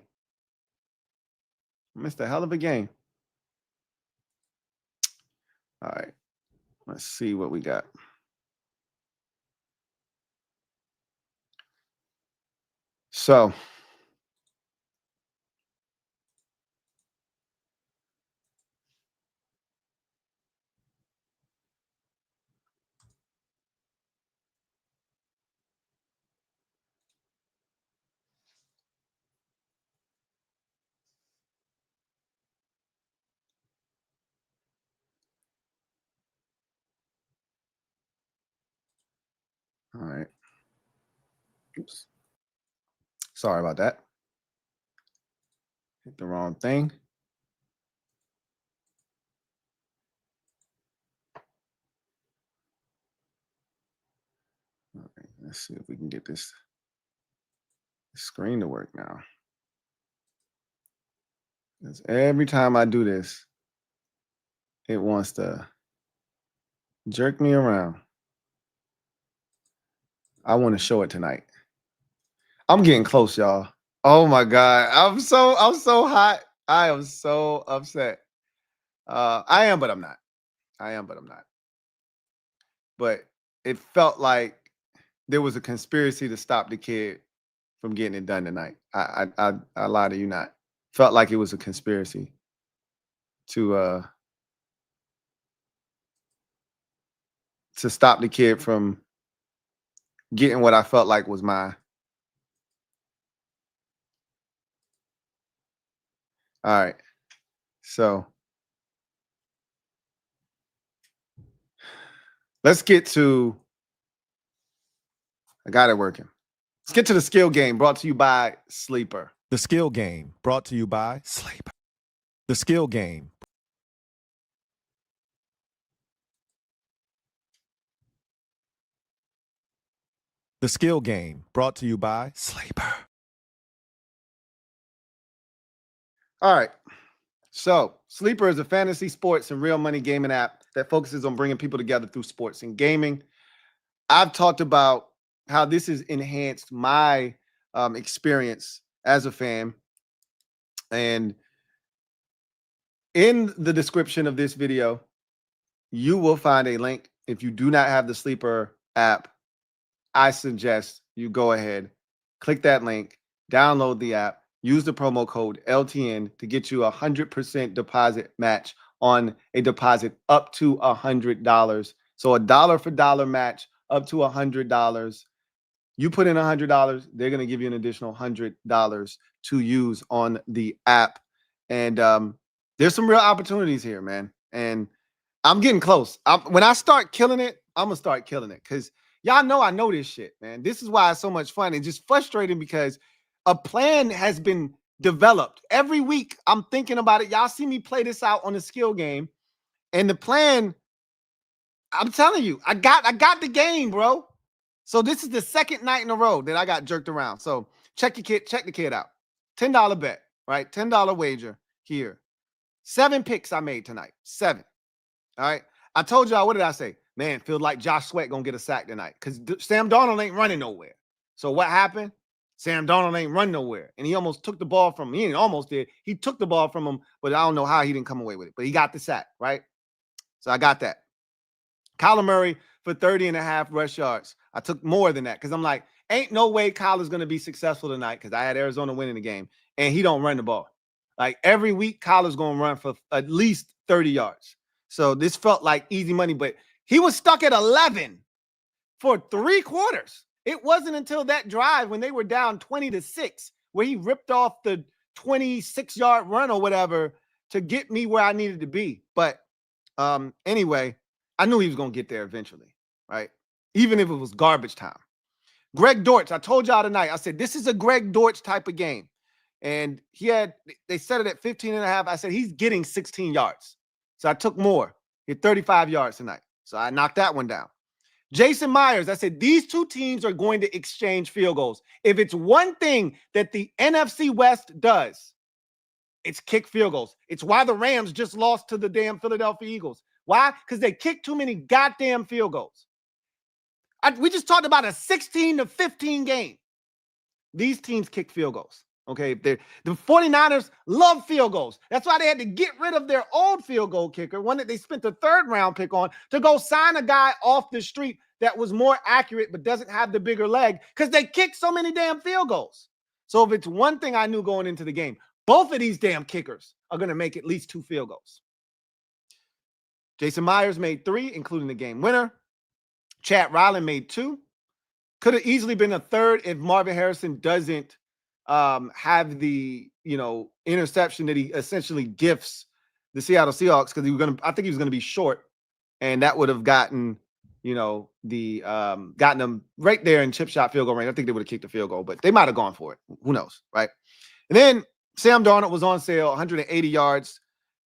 All right. Let's see what we got. So, all right. Oops. Sorry about that. Hit the wrong thing. All right, let's see if we can get this screen to work now. Because every time I do this, it wants to jerk me around. I want to show it tonight. I'm getting close, y'all. Oh my God. I'm so hot. I am so upset. I am, but I'm not. But it felt like there was a conspiracy to stop the kid from getting it done tonight. I lie to you not. Felt like it was a conspiracy to stop the kid from getting what I felt like was mine. All right. So let's get to, I got it working. Let's get to the skill game brought to you by Sleeper. The skill game brought to you by Sleeper. The skill game. The skill game brought to you by Sleeper. All right. So Sleeper is a fantasy sports and real money gaming app that focuses on bringing people together through sports and gaming. I've talked about how this has enhanced my experience as a fan. And in the description of this video, you will find a link. If you do not have the Sleeper app, I suggest you go ahead, click that link, download the app, use the promo code LTN to get you 100% deposit match on a deposit up to $100. So $1 for dollar match up to $100. You put in $100, they're going to give you an additional $100 to use on the app. And there's some real opportunities here, man. And I'm getting close. When I start killing it, I'm going to start killing it because y'all know I know this shit, man. This is why it's so much fun. It's just frustrating because a plan has been developed. Every week, I'm thinking about it. Y'all see me play this out on the skill game. And the plan, I'm telling you, I got the game, bro. So this is the second night in a row that I got jerked around. So check the kid out. $10 bet, right? $10 wager here. 7 picks I made tonight. 7. All right. I told y'all, what did I say? Man, feels like Josh Sweat gonna get a sack tonight because Sam Darnold ain't running nowhere. So what happened? Sam Darnold ain't run nowhere. And he almost took the ball from him. He almost did. He took the ball from him, but I don't know how he didn't come away with it. But he got the sack, right? So I got that. Kyler Murray for 30.5 rush yards. I took more than that because I'm like, ain't no way Kyler's going to be successful tonight because I had Arizona winning the game, and he don't run the ball. Like every week, Kyler's going to run for at least 30 yards. So this felt like easy money, but he was stuck at 11 for 3 quarters. It wasn't until that drive when they were down 20-6 where he ripped off the 26-yard run or whatever to get me where I needed to be. But anyway, I knew he was going to get there eventually, right? Even if it was garbage time. Greg Dortch, I told y'all tonight, I said, this is a Greg Dortch type of game. And they set it at 15.5. I said, he's getting 16 yards. So I took more. Hit 35 yards tonight. So I knocked that one down. Jason Myers, I said, these two teams are going to exchange field goals. If it's one thing that the NFC West does, it's kick field goals. It's why the Rams just lost to the damn Philadelphia Eagles. Why? Because they kicked too many goddamn field goals. We just talked about a 16-15 game. These teams kick field goals. Okay, the 49ers love field goals. That's why they had to get rid of their old field goal kicker, one that they spent the 3rd round pick on, to go sign a guy off the street that was more accurate but doesn't have the bigger leg because they kick so many damn field goals. So if it's one thing I knew going into the game, both of these damn kickers are going to make at least 2 field goals. Jason Myers made 3, including the game winner. Chad Ryland made 2. Could have easily been a 3rd if Marvin Harrison doesn't have the, interception that he essentially gifts the Seattle Seahawks, because I think he was going to be short, and that would have gotten, gotten them right there in chip shot field goal range. I think they would have kicked the field goal, but they might have gone for it. Who knows, right? And then Sam Darnold was on sale, 180 yards,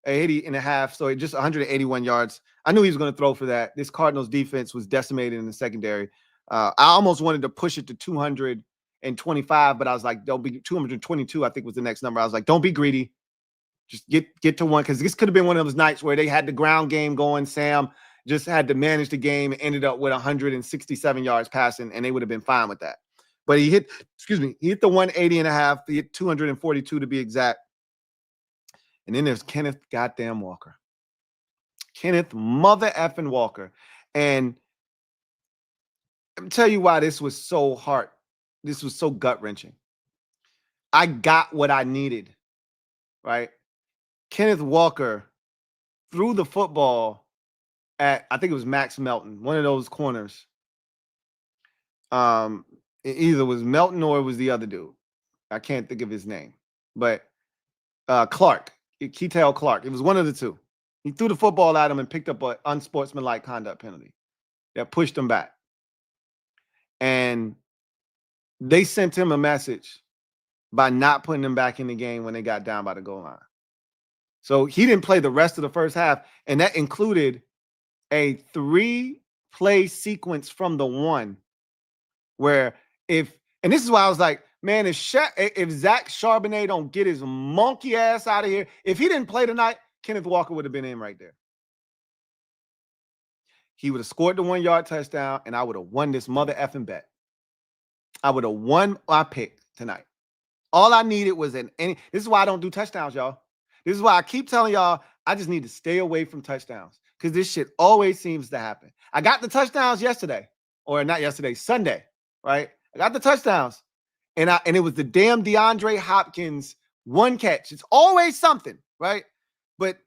80 and a half, so just 181 yards. I knew he was going to throw for that. This Cardinals defense was decimated in the secondary. I almost wanted to push it to 225, but I was like, don't be 222, I think was the next number. I was like, don't be greedy. Just get to one, because this could have been one of those nights where they had the ground game going. Sam just had to manage the game and ended up with 167 yards passing, and they would have been fine with that. But he hit the 180 and a half. He hit 242 to be exact. And then there's Kenneth goddamn Walker. Kenneth mother effing Walker. And let me tell you why this was so hard. This was so gut-wrenching. I got what I needed, right? Kenneth Walker threw the football at, I think it was Max Melton, one of those corners. It either was Melton or it was the other dude. I can't think of his name. But Clark, Keatel Clark. It was one of the two. He threw the football at him and picked up an unsportsmanlike conduct penalty that pushed him back. And they sent him a message by not putting him back in the game when they got down by the goal line. So he didn't play the rest of the first half, and that included a 3-play sequence from the one where and this is why I was like, man, if Zach Charbonnet don't get his monkey ass out of here, if he didn't play tonight, Kenneth Walker would have been in right there. He would have scored the 1-yard touchdown, and I would have won this mother effing bet. I would have won my pick tonight. All I needed was this is why I don't do touchdowns, y'all. This is why I keep telling y'all I just need to stay away from touchdowns, because this shit always seems to happen. I got the touchdowns yesterday, or not yesterday, Sunday, right? I got the touchdowns, and it was the damn DeAndre Hopkins one catch. It's always something, right? But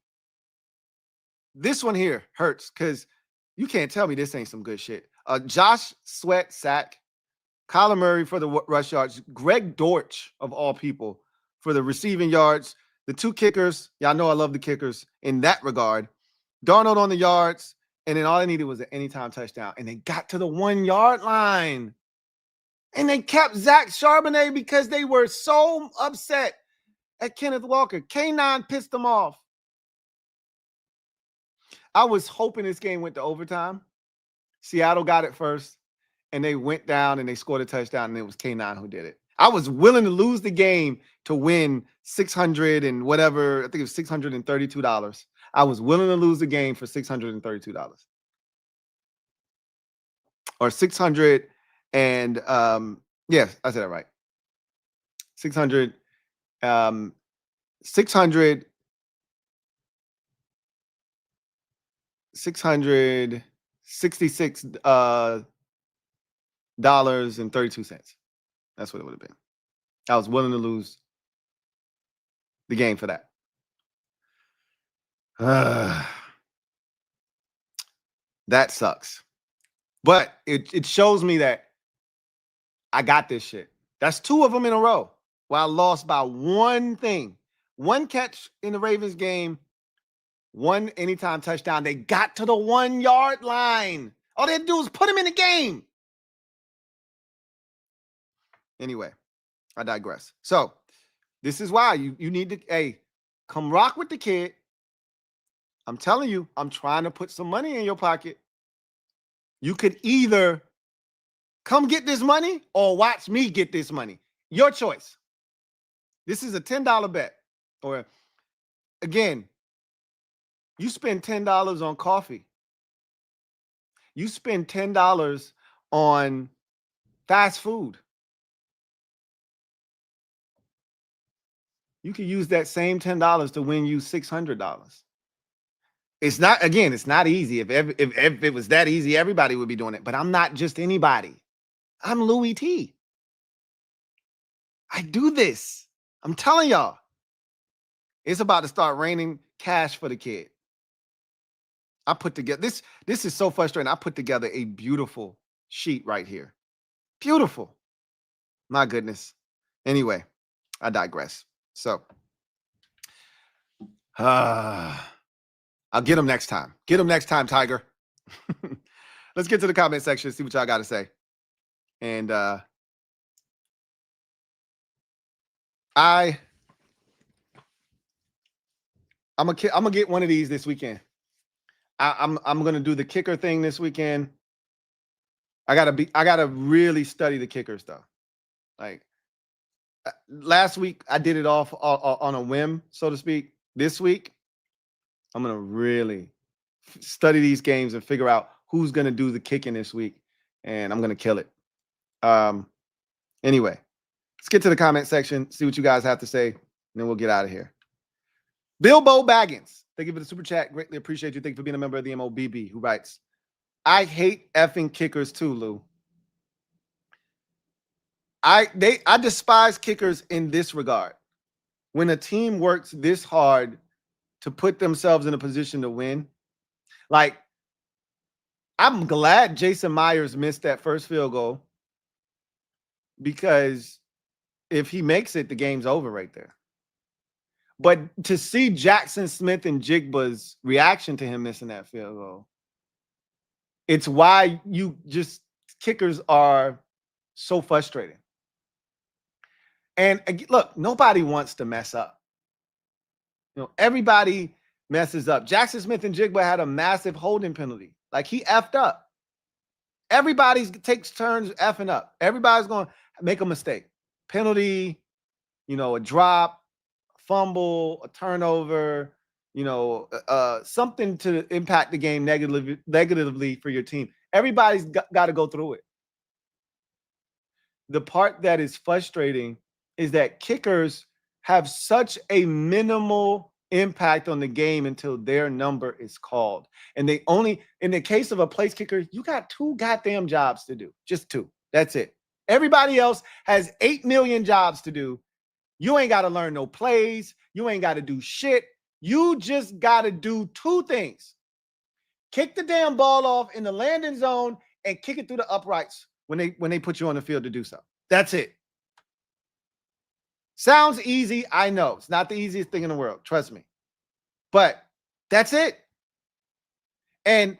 this one here hurts, because you can't tell me this ain't some good shit. Josh Sweat sack, Kyler Murray for the rush yards, Greg Dortch, of all people, for the receiving yards. The 2 kickers, y'all know I love the kickers in that regard. Darnold on the yards, and then all I needed was an anytime touchdown. And they got to the 1-yard line. And they kept Zach Charbonnet because they were so upset at Kenneth Walker. K9 pissed them off. I was hoping this game went to overtime. Seattle got it first, and they went down and they scored a touchdown, and it was K9 who did it. I was willing to lose the game to win $600 and whatever. I think it was $632. I was willing to lose the game for $632. Or 600 and yes, I said that right. 600 $666 dollars and 32 cents. That's what it would have been. I was willing to lose the game for that. That sucks. But it shows me that I got this shit. That's 2 of them in a row where I lost by one thing. 1 catch in the Ravens game, 1 anytime touchdown. They got to the 1-yard line. All they had to do was put him in the game. Anyway, I digress. So this is why you need to, come rock with the kid. I'm telling you, I'm trying to put some money in your pocket. You could either come get this money or watch me get this money. Your choice. This is a $10 bet. Or again, you spend $10 on coffee. You spend $10 on fast food. You can use that same $10 to win you $600. It's not, again, it's not easy. If it was that easy, everybody would be doing it. But I'm not just anybody. I'm Louie T. I do this. I'm telling y'all. It's about to start raining cash for the kid. I put together, this is so frustrating. I put together a beautiful sheet right here. Beautiful. My goodness. Anyway, I digress. So, I'll get them next time. Get them next time, Tiger. Let's get to the comment section, see what y'all got to say. And I'm gonna get one of these this weekend. I'm gonna do the kicker thing this weekend. I gotta really study the kickers though. Like last week, I did it off on a whim, so to speak. This week, I'm gonna really study these games and figure out who's gonna do the kicking this week, and I'm gonna kill it. Anyway, let's get to the comment section, see what you guys have to say, and then we'll get out of here. Bilbo Baggins, thank you for the super chat. Greatly appreciate you. Thank you for being a member of the MOBB, who writes, I hate effing kickers too, Lou. I despise kickers in this regard. When a team works this hard to put themselves in a position to win, like I'm glad Jason Myers missed that first field goal, because if he makes it, the game's over right there. But to see Jackson Smith and Jigba's reaction to him missing that field goal, it's why kickers are so frustrating. And look, nobody wants to mess up. You know, everybody messes up. Jackson Smith and Jigba had a massive holding penalty. Like, he effed up. Everybody takes turns effing up. Everybody's going to make a mistake. Penalty, a drop, a fumble, a turnover, something to impact the game negatively for your team. Everybody's got to go through it. The part that is frustrating is that kickers have such a minimal impact on the game until their number is called. And they only, in the case of a place kicker, you got 2 goddamn jobs to do. Just 2. That's it. Everybody else has 8 million jobs to do. You ain't got to learn no plays. You ain't got to do shit. You just got to do 2 things. Kick the damn ball off in the landing zone and kick it through the uprights when they put you on the field to do so. That's it. Sounds easy. I know. It's not the easiest thing in the world. Trust me. But that's it. And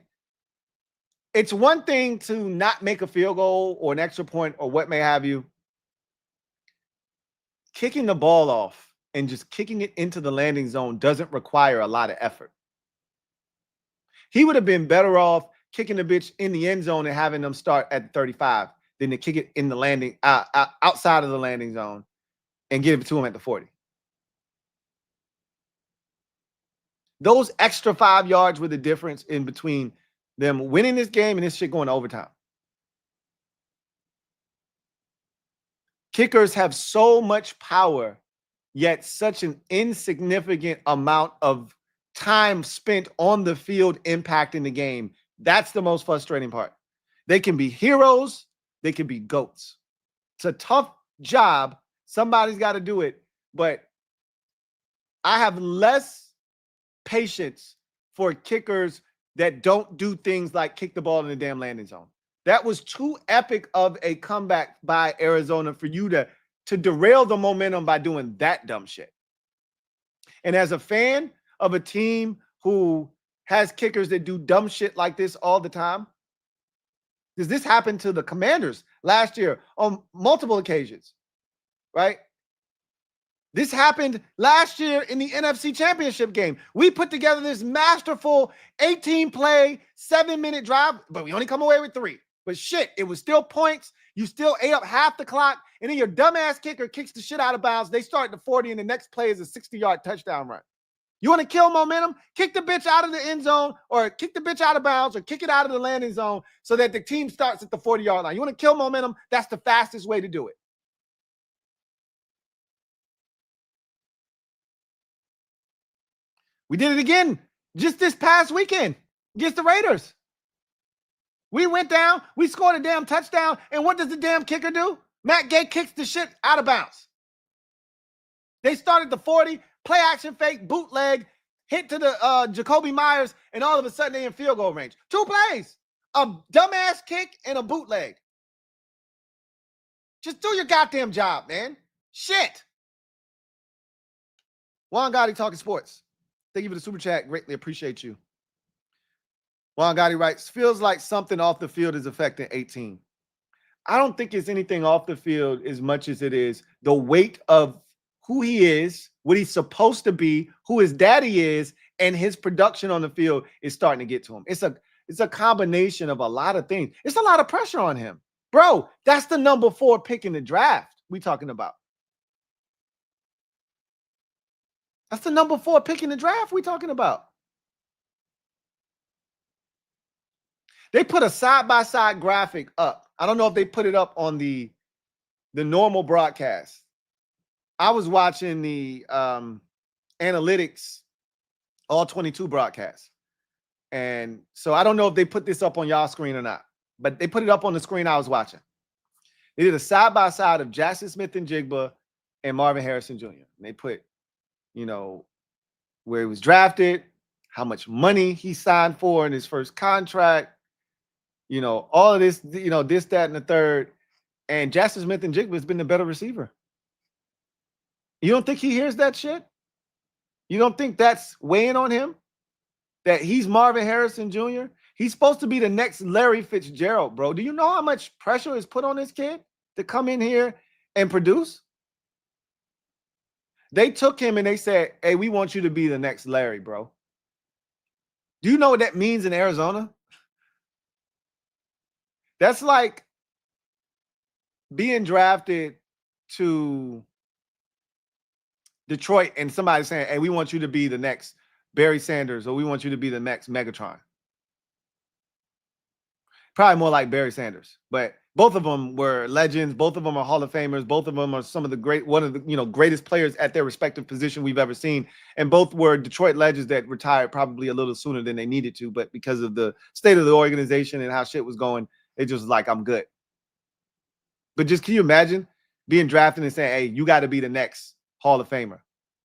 it's one thing to not make a field goal or an extra point or what may have you. Kicking the ball off and just kicking it into the landing zone doesn't require a lot of effort. He would have been better off kicking the bitch in the end zone and having them start at 35 than to kick it in the landing outside of the landing zone and give it to him at the 40. Those extra 5 yards were the difference in between them winning this game and this shit going to overtime. Kickers have so much power, yet such an insignificant amount of time spent on the field impacting the game. That's the most frustrating part. They can be heroes. They can be goats. It's a tough job. Somebody's got to do it. But I have less patience for kickers that don't do things like kick the ball in the damn landing zone. That was too epic of a comeback by Arizona for you to derail the momentum by doing that dumb shit. And as a fan of a team who has kickers that do dumb shit like this all the time, because this happened to the Commanders last year on multiple occasions, right? This happened last year in the NFC Championship game. We put together this masterful 18-play, 7-minute drive, but we only come away with 3. But shit, it was still points. You still ate up half the clock, and then your dumbass kicker kicks the shit out of bounds. They start the 40, and the next play is a 60-yard touchdown run. You want to kill momentum? Kick the bitch out of the end zone, or kick the bitch out of bounds, or kick it out of the landing zone so that the team starts at the 40-yard line. You want to kill momentum? That's the fastest way to do it. We did it again just this past weekend against the Raiders. We went down, we scored a damn touchdown, and what does the damn kicker do? Matt Gay kicks the shit out of bounds. They started the 40, play action fake, bootleg, hit to the Jacoby Myers, and all of a sudden they're in field goal range. 2 plays, a dumbass kick and a bootleg. Just do your goddamn job, man. Shit. Juan Gotti talking sports. Thank you for the super chat. Greatly appreciate you. Juan Gotti writes, feels like something off the field is affecting 18. I don't think it's anything off the field as much as it is the weight of who he is, what he's supposed to be, who his daddy is, and his production on the field is starting to get to him. It's a combination of a lot of things. It's a lot of pressure on him. Bro, that's the number 4 pick in the draft we talking about. That's the number 4 pick in the draft we talking about. They put a side-by-side graphic up. I don't know if they put it up on the normal broadcast. I was watching the analytics all 22 broadcasts. And so I don't know if they put this up on y'all screen or not, but they put it up on the screen I was watching. They did a side-by-side of Jackson Smith-Njigba and Marvin Harrison Jr. And they put, you know, where he was drafted, how much money he signed for in his first contract, you know, all of this, you know, this, that, and the third. And Jackson Smith-Njigba has been the better receiver. You don't think he hears that shit? You don't think that's weighing on him? That he's Marvin Harrison Jr.? He's supposed to be the next Larry Fitzgerald, bro. Do you know how much pressure is put on this kid to come in here and produce? They took him and they said, hey, we want you to be the next Larry, bro. Do you know what that means in Arizona? That's like being drafted to Detroit and somebody saying, hey, we want you to be the next Barry Sanders, or we want you to be the next Megatron. Probably more like Barry Sanders, but both of them were legends. Both of them are Hall of Famers. Both of them are some of the one of the greatest players at their respective position we've ever seen. And both were Detroit legends that retired probably a little sooner than they needed to, but because of the state of the organization and how shit was going, they just was like, I'm good. But just can you imagine being drafted and saying, hey, you got to be the next Hall of Famer,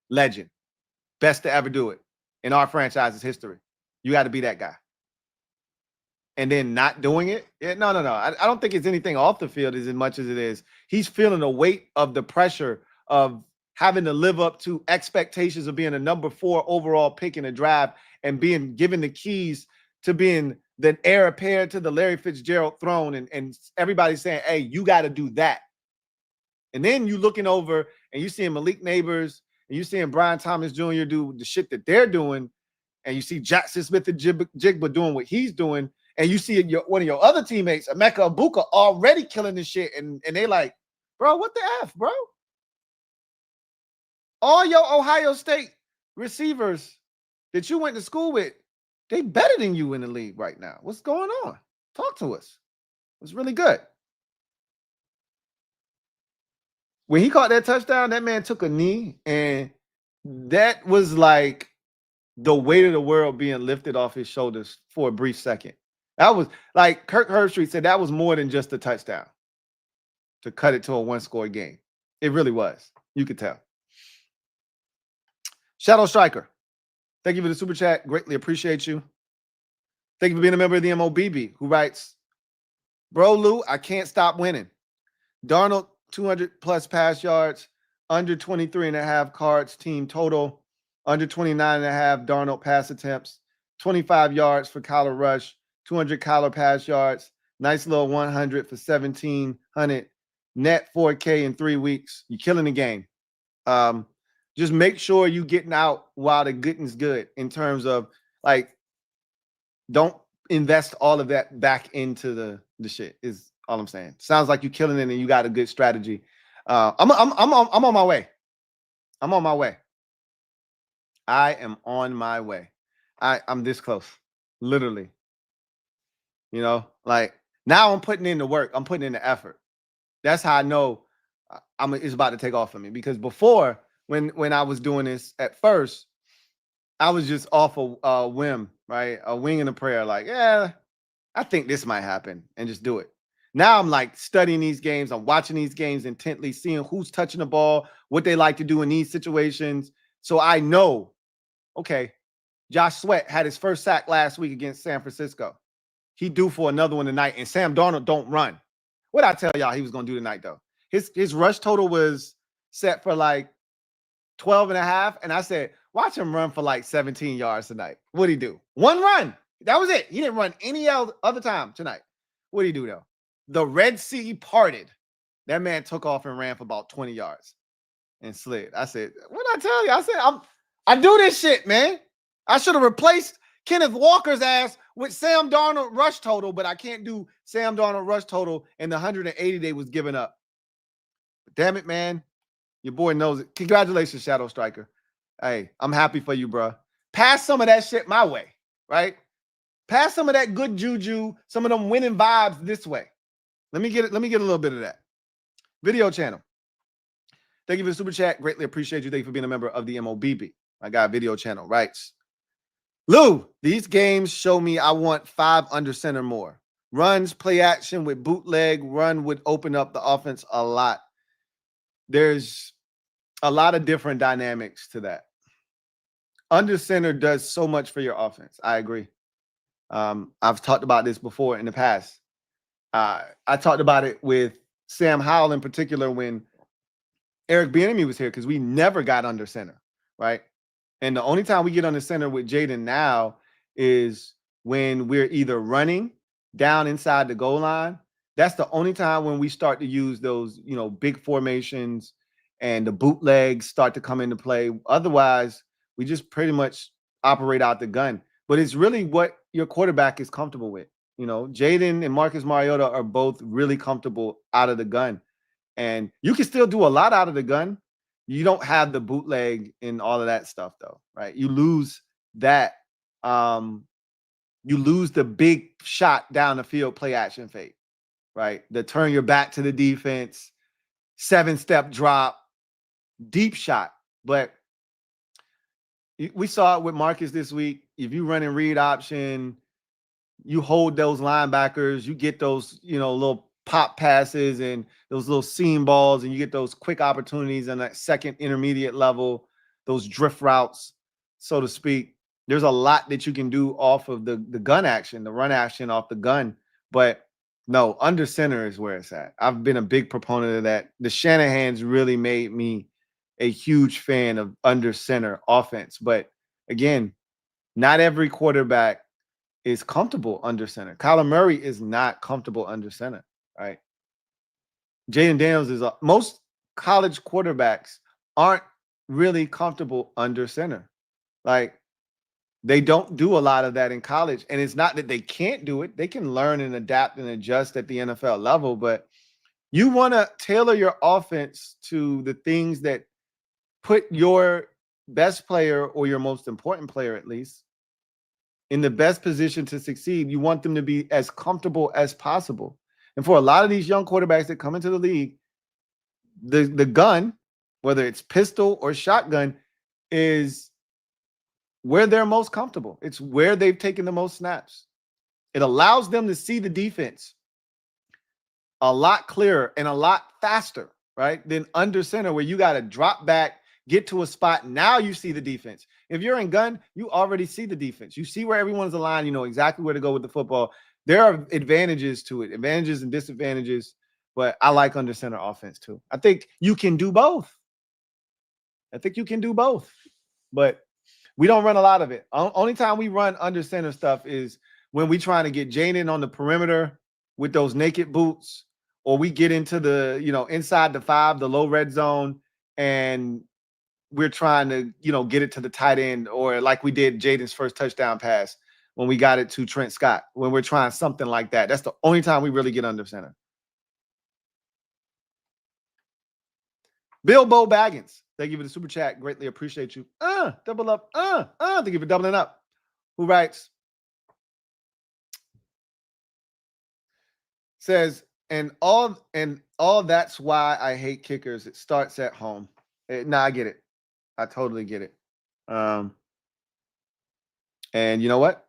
legend, best to ever do it in our franchise's history. You got to be that guy. And then not doing it? No. I don't think it's anything off the field as much as it is he's feeling the weight of the pressure of having to live up to expectations of being a number 4 overall pick in the draft and being given the keys to being the heir apparent to the Larry Fitzgerald throne. And everybody's saying, hey, you got to do that. And then you looking over and you seeing Malik Neighbors and you seeing Brian Thomas Jr. do the shit that they're doing. And you see Jackson Smith-Njigba doing what he's doing. And you see one of your other teammates, Emeka Egbuka, already killing this shit. And they like, bro, what the F, bro? All your Ohio State receivers that you went to school with, they better than you in the league right now. What's going on? Talk to us. It's really good. When he caught that touchdown, that man took a knee, and that was like the weight of the world being lifted off his shoulders for a brief second. That was like Kirk Herbstreit said, that was more than just a touchdown to cut it to a 1-score game. It really was. You could tell. Shadow Striker, thank you for the super chat. Greatly appreciate you. Thank you for being a member of the MOBB, who writes, bro, Lou, I can't stop winning. Darnold, 200-plus pass yards, under 23.5 cards team total, under 29.5 Darnold pass attempts, 25 yards for Kyler Rush, 200 Kyler pass yards, nice little 100 for 1,700, net 4K in 3 weeks. You're killing the game. Just make sure you getting out while the getting's good in terms of like, don't invest all of that back into the shit is all I'm saying. Sounds like you're killing it and you got a good strategy. I'm on my way. I'm on my way. I am on my way. I'm this close, literally. You know, like now I'm putting in the work. I'm putting in the effort. That's how I know it's about to take off for me. Because before, when I was doing this at first, I was just off a whim, right? A wing and a prayer. Like, yeah, I think this might happen, and just do it. Now I'm like studying these games. I'm watching these games intently, seeing who's touching the ball, what they like to do in these situations. So I know, okay, Josh Sweat had his first sack last week against San Francisco. He due for another one tonight, and Sam Darnold don't run. What I tell y'all he was going to do tonight, though? His rush total was set for like 12 and a half, and I said, watch him run for like 17 yards tonight. What'd he do? One run. That was it. He didn't run any other time tonight. What'd he do, though? The Red Sea parted. That man took off and ran for about 20 yards and slid. I said, what did I tell you? I said, I do this shit, man. I should have replaced Kenneth Walker's ass with Sam Darnold rush total, but I can't do Sam Darnold rush total, and the 180 they was giving up. But damn it, man. Your boy knows it. Congratulations, Shadow Striker. Hey, I'm happy for you, bro. Pass some of that shit my way, right? Pass some of that good juju, some of them winning vibes this way. Let me get a little bit of that. Video channel. Thank you for the super chat. Greatly appreciate you. Thank you for being a member of the MOBB. I got a video channel, writes, Lou, these games show me I want 5 under center more. Runs, play action with bootleg, run would open up the offense a lot. There's a lot of different dynamics to that. Under center does so much for your offense. I agree. I've talked about this before in the past. I talked about it with Sam Howell in particular when Eric Bieniemy was here, because we never got under center, right? And the only time we get under center with Jaden now is when we're either running down inside the goal line. That's the only time when we start to use those, big formations and the bootlegs start to come into play. Otherwise, we just pretty much operate out the gun. But it's really what your quarterback is comfortable with. Jaden and Marcus Mariota are both really comfortable out of the gun. And you can still do a lot out of the gun. You don't have the bootleg and all of that stuff, though, right? You lose that. You lose the big shot down the field play action fake, right? The turn your back to the defense, 7-step drop, deep shot. But we saw it with Marcus this week. If you run in read option, you hold those linebackers, you get those, little pop passes and those little seam balls, and you get those quick opportunities on that second intermediate level, those drift routes, so to speak. There's a lot that you can do off of the gun action, the run action off the gun. But no, under center is where it's at. I've been a big proponent of that. The Shanahans really made me a huge fan of under center offense. But again, not every quarterback is comfortable under center. Kyler Murray is not comfortable under center, right? Jaden Daniels is most college quarterbacks aren't really comfortable under center. Like, they don't do a lot of that in college. And it's not that they can't do it. They can learn and adapt and adjust at the NFL level. But you want to tailor your offense to the things that put your best player, or your most important player at least, in the best position to succeed. You want them to be as comfortable as possible. And for a lot of these young quarterbacks that come into the league, the gun, whether it's pistol or shotgun, is where they're most comfortable. It's where they've taken the most snaps. It allows them to see the defense a lot clearer and a lot faster, right, than under center, where you got to drop back, get to a spot. Now you see the defense. If you're in gun, you already see the defense. You see where everyone's aligned. You know exactly where to go with the football. There are advantages to it, advantages and disadvantages, but I like under center offense too. I think you can do both. But we don't run a lot of it. Only time we run under center stuff is when we trying to get Jaden on the perimeter with those naked boots, or we get into the, inside the 5, the low red zone, and we're trying to, get it to the tight end, or like we did Jaden's first touchdown pass when we got it to Trent Scott, when we're trying something like that. That's the only time we really get under center. Bilbo Baggins, thank you for the super chat. Greatly appreciate you. Double up. Thank you for doubling up. Who writes? Says, and all that's why I hate kickers. It starts at home. I get it. I totally get it. And you know what?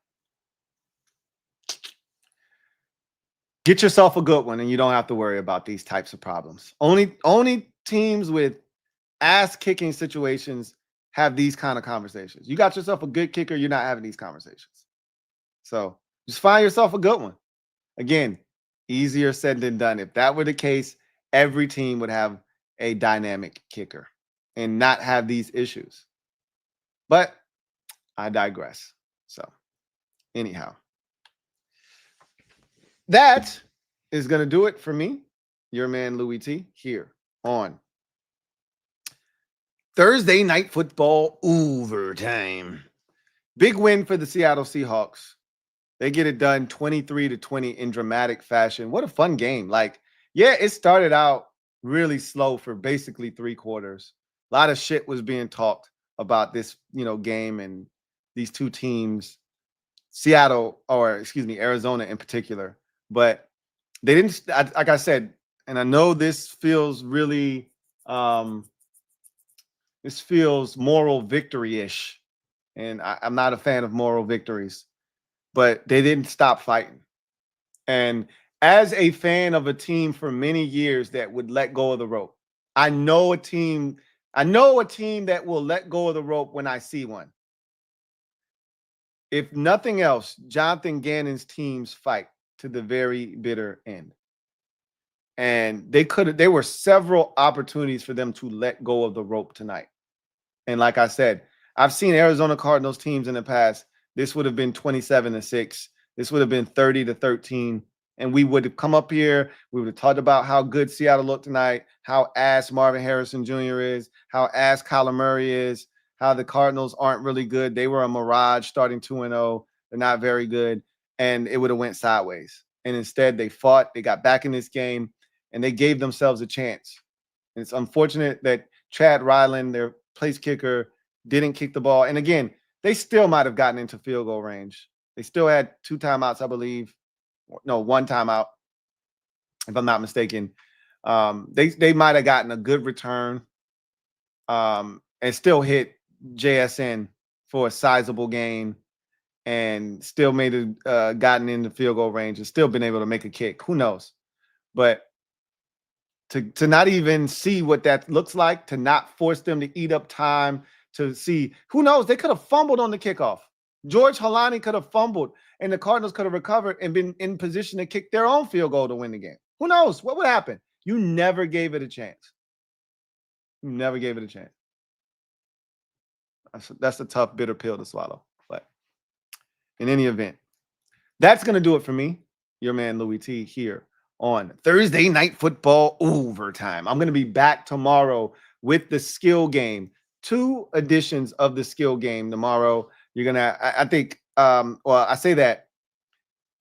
Get yourself a good one, and you don't have to worry about these types of problems. Only teams with ass-kicking situations have these kind of conversations. You got yourself a good kicker, you're not having these conversations. So just find yourself a good one. Again, easier said than done. If that were the case, every team would have a dynamic kicker and not have these issues. But I digress. So anyhow, that is going to do it for me, your man Louie T, here on Thursday Night Football Overtime. Big win for the Seattle Seahawks. They get it done 23-20 in dramatic fashion. What a fun game. It started out really slow for basically 3 quarters. A lot of shit was being talked about this, game and these two teams, Arizona in particular. But they didn't, like I said, and I know this feels really, this feels moral victory-ish. And I'm not a fan of moral victories. But they didn't stop fighting. And as a fan of a team for many years that would let go of the rope, I know a team that will let go of the rope when I see one. If nothing else, Jonathan Gannon's teams fight to the very bitter end. And there were several opportunities for them to let go of the rope tonight. And like I said, I've seen Arizona Cardinals teams in the past. This would have been 27-6. This would have been 30-13. And we would have come up here. We would have talked about how good Seattle looked tonight, how ass Marvin Harrison Jr. is, how ass Kyler Murray is, how the Cardinals aren't really good. They were a mirage starting 2-0. They're not very good. And it would have went sideways. And instead, they fought. They got back in this game, and they gave themselves a chance. And it's unfortunate that Chad Ryland, their place kicker, didn't kick the ball. And again, they still might have gotten into field goal range. They still had 2 timeouts, I believe. No, 1 timeout, if I'm not mistaken. They might have gotten a good return and still hit JSN for a sizable gain and still made it, gotten into field goal range and still been able to make a kick. Who knows? But to not even see what that looks like, to not force them to eat up time, to see, who knows, they could have fumbled on the kickoff. George Halani could have fumbled, and the Cardinals could have recovered and been in position to kick their own field goal to win the game. Who knows what would happen? You never gave it a chance. You never gave it a chance. That's a tough, bitter pill to swallow. But in any event, that's going to do it for me, your man Louie T, here on Thursday Night Football Overtime. I'm going to be back tomorrow with the skill game. 2 editions of the skill game tomorrow. You're going to, I think, I say that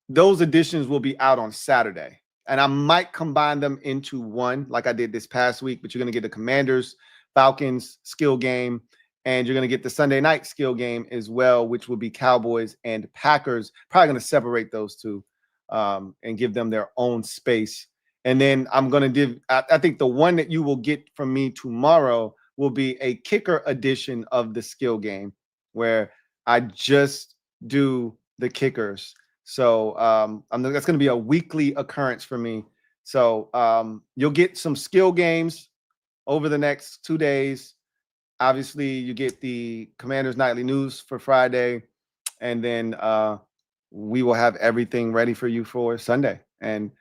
those editions will be out on Saturday. And I might combine them into one like I did this past week, but you're going to get the Commanders, Falcons skill game, and you're going to get the Sunday night skill game as well, which will be Cowboys and Packers. Probably going to separate those 2 and give them their own space. And then I'm going to give, I think the one that you will get from me tomorrow will be a kicker edition of the skill game where I just do the kickers. So that's going to be a weekly occurrence for me. So you'll get some skill games over the next 2 days. Obviously, you get the Commanders Nightly News for Friday, and then we will have everything ready for you for Sunday. And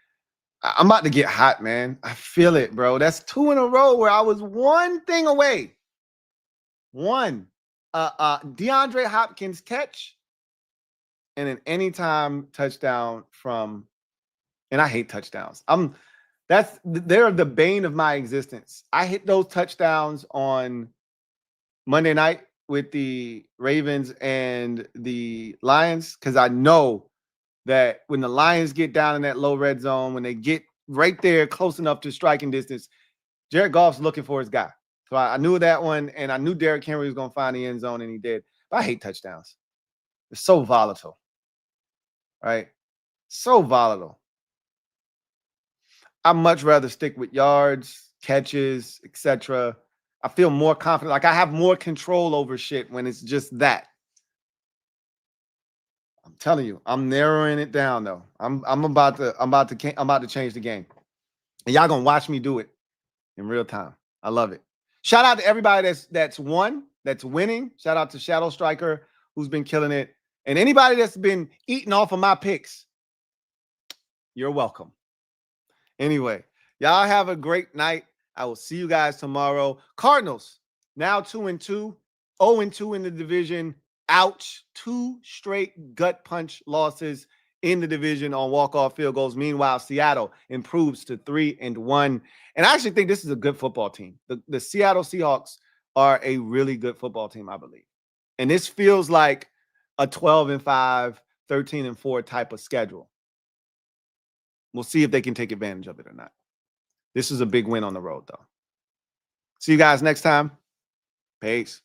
I'm about to get hot, man. I feel it, bro. That's 2 in a row where I was 1 thing away. 1. DeAndre Hopkins catch and an anytime touchdown from, and I hate touchdowns. They're the bane of my existence. I hit those touchdowns on Monday night with the Ravens and the Lions, because I know that when the Lions get down in that low red zone, when they get right there close enough to striking distance, Jared Goff's looking for his guy. So I knew that one, and I knew Derrick Henry was going to find the end zone, and he did. But I hate touchdowns. It's so volatile, right? So volatile. I'd much rather stick with yards, catches, etc. I feel more confident. Like I have more control over shit when it's just that. I'm telling you, I'm narrowing it down though. I'm about to change the game. And y'all gonna watch me do it in real time. I love it. Shout out to everybody that's winning. Shout out to Shadow Striker, who's been killing it. And anybody that's been eating off of my picks, you're welcome. Anyway, y'all have a great night. I will see you guys tomorrow. Cardinals, now 2-2, 0-2 in the division. Ouch. 2 straight gut punch losses in the division on walk-off field goals. Meanwhile, Seattle improves to 3-1. And I actually think this is a good football team. The Seattle Seahawks are a really good football team, I believe. And this feels like a 12-5, 13-4 type of schedule. We'll see if they can take advantage of it or not. This is a big win on the road, though. See you guys next time. Peace.